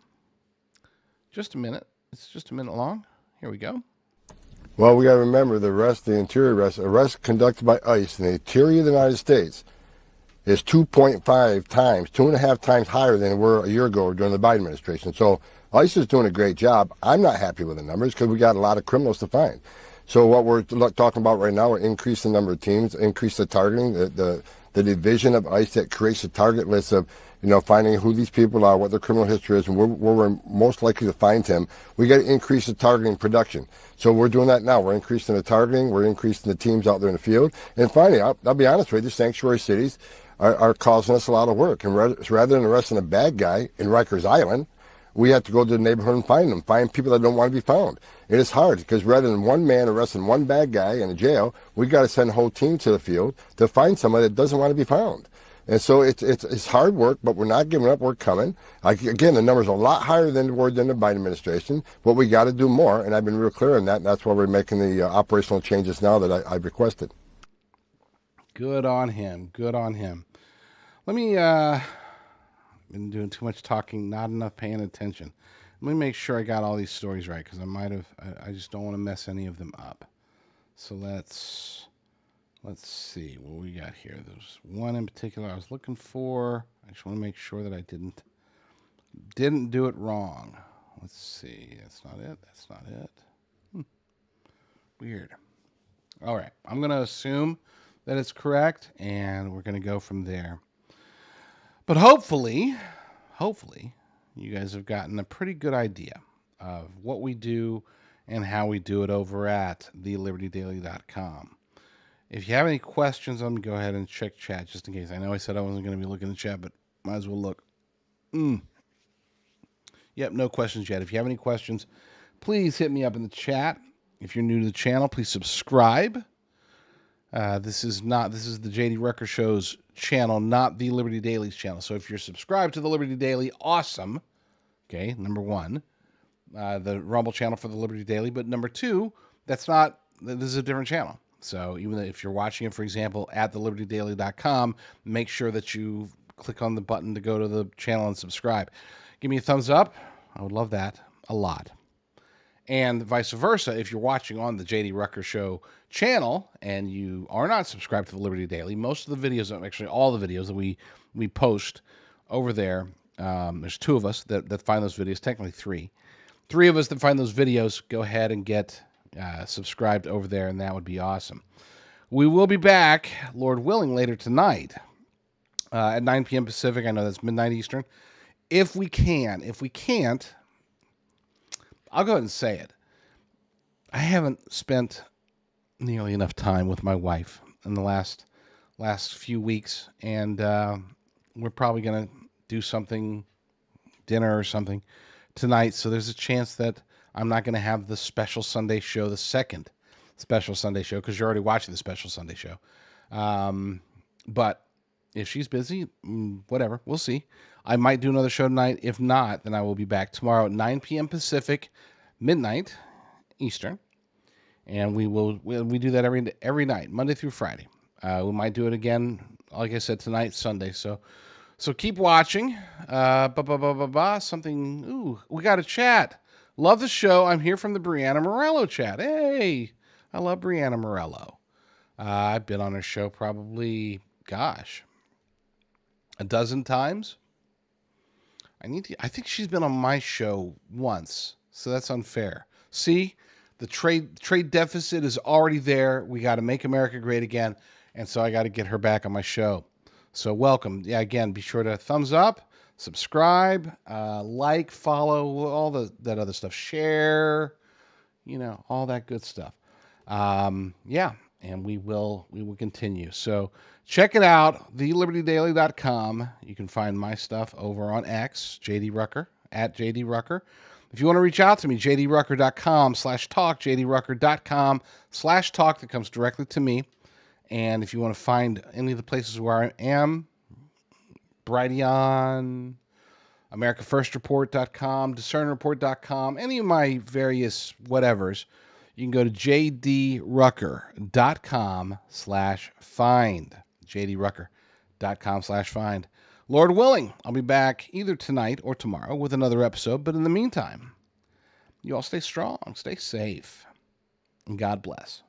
Just a minute. It's just a minute long. Here we go. Well, we got to remember the interior arrest conducted by ICE in the interior of the United States is 2.5 times higher than it were a year ago during the Biden administration. So ICE is doing a great job. I'm not happy with the numbers because we got a lot of criminals to find. So what we're talking about right now, we're increasing the number of teams, increase the targeting, the division of ICE that creates a target list of, finding who these people are, what their criminal history is, and where we're most likely to find him. We got to increase the targeting production. So we're doing that now. We're increasing the targeting. We're increasing the teams out there in the field. And finally, I'll be honest with you, sanctuary cities are causing us a lot of work. And rather than arresting a bad guy in Rikers Island, we have to go to the neighborhood and find people that don't want to be found. And it's hard because rather than one man arresting one bad guy in a jail, we got to send a whole team to the field to find somebody that doesn't want to be found. And so it's hard work, but we're not giving up. We're coming. Again, the numbers are a lot higher than the Biden administration, but we got to do more. And I've been real clear on that. And that's why we're making the operational changes now that I've requested. Good on him. Good on him. Let me, been doing too much talking, not enough paying attention. Let me make sure I got all these stories right, because I just don't want to mess any of them up. So let's see what we got here. There's one in particular I was looking for. I just want to make sure that I didn't do it wrong. Let's see. That's not it. Weird. All right. I'm going to assume that it's correct, and we're going to go from there. But hopefully, you guys have gotten a pretty good idea of what we do and how we do it over at thelibertydaily.com. If you have any questions, I'm going to go ahead and check chat just in case. I know I said I wasn't going to be looking at chat, but might as well look. Yep, no questions yet. If you have any questions, please hit me up in the chat. If you're new to the channel, please subscribe. This is the JD Rucker Show's channel, not the Liberty Daily's channel. So if you're subscribed to the Liberty Daily, awesome. Okay, number one. The Rumble channel for the Liberty Daily. But number two, this is a different channel. So even if you're watching it, for example, at thelibertydaily.com, make sure that you click on the button to go to the channel and subscribe. Give me a thumbs up. I would love that a lot. And vice versa, if you're watching on the JD Rucker Show channel and you are not subscribed to the Liberty Daily, most of the videos, actually all the videos that we post over there, there's two of us that find those videos, technically three of us that find those videos, go ahead and get subscribed over there, and that would be awesome. We will be back, Lord willing, later tonight at 9 p.m. Pacific. I know that's midnight Eastern. If we can. If we can't, I'll go ahead and say it. I haven't spent nearly enough time with my wife in the last few weeks, and we're probably going to do something, dinner or something, tonight. So there's a chance that I'm not going to have the special Sunday show, the second special Sunday show, because you're already watching the special Sunday show. But if she's busy, whatever, we'll see. I might do another show tonight. If not, then I will be back tomorrow at 9 p.m. Pacific, midnight Eastern. And we do that every night, Monday through Friday. We might do it again, like I said, tonight, Sunday. So keep watching. Something. Ooh, we got a chat. Love the show. I'm here from the Brianna Morello chat. Hey, I love Brianna Morello. I've been on her show probably, a dozen times. I think she's been on my show once, so that's unfair. See, the trade deficit is already there. We got to make America great again, and so I got to get her back on my show. So welcome. Yeah, again, be sure to thumbs up, subscribe, like, follow, all that other stuff, share, all that good stuff. Yeah, and we will continue. So check it out, thelibertydaily.com. You can find my stuff over on X, JD Rucker, at JD Rucker. If you want to reach out to me, jdrucker.com/talk, jdrucker.com/talk. That comes directly to me. And if you want to find any of the places where I am, Brighteon, AmericaFirstReport.com, DiscernReport.com, any of my various whatevers, you can go to jdrucker.com/find. jdrucker.com/find. Lord willing, I'll be back either tonight or tomorrow with another episode. But in the meantime, you all stay strong, stay safe, and God bless.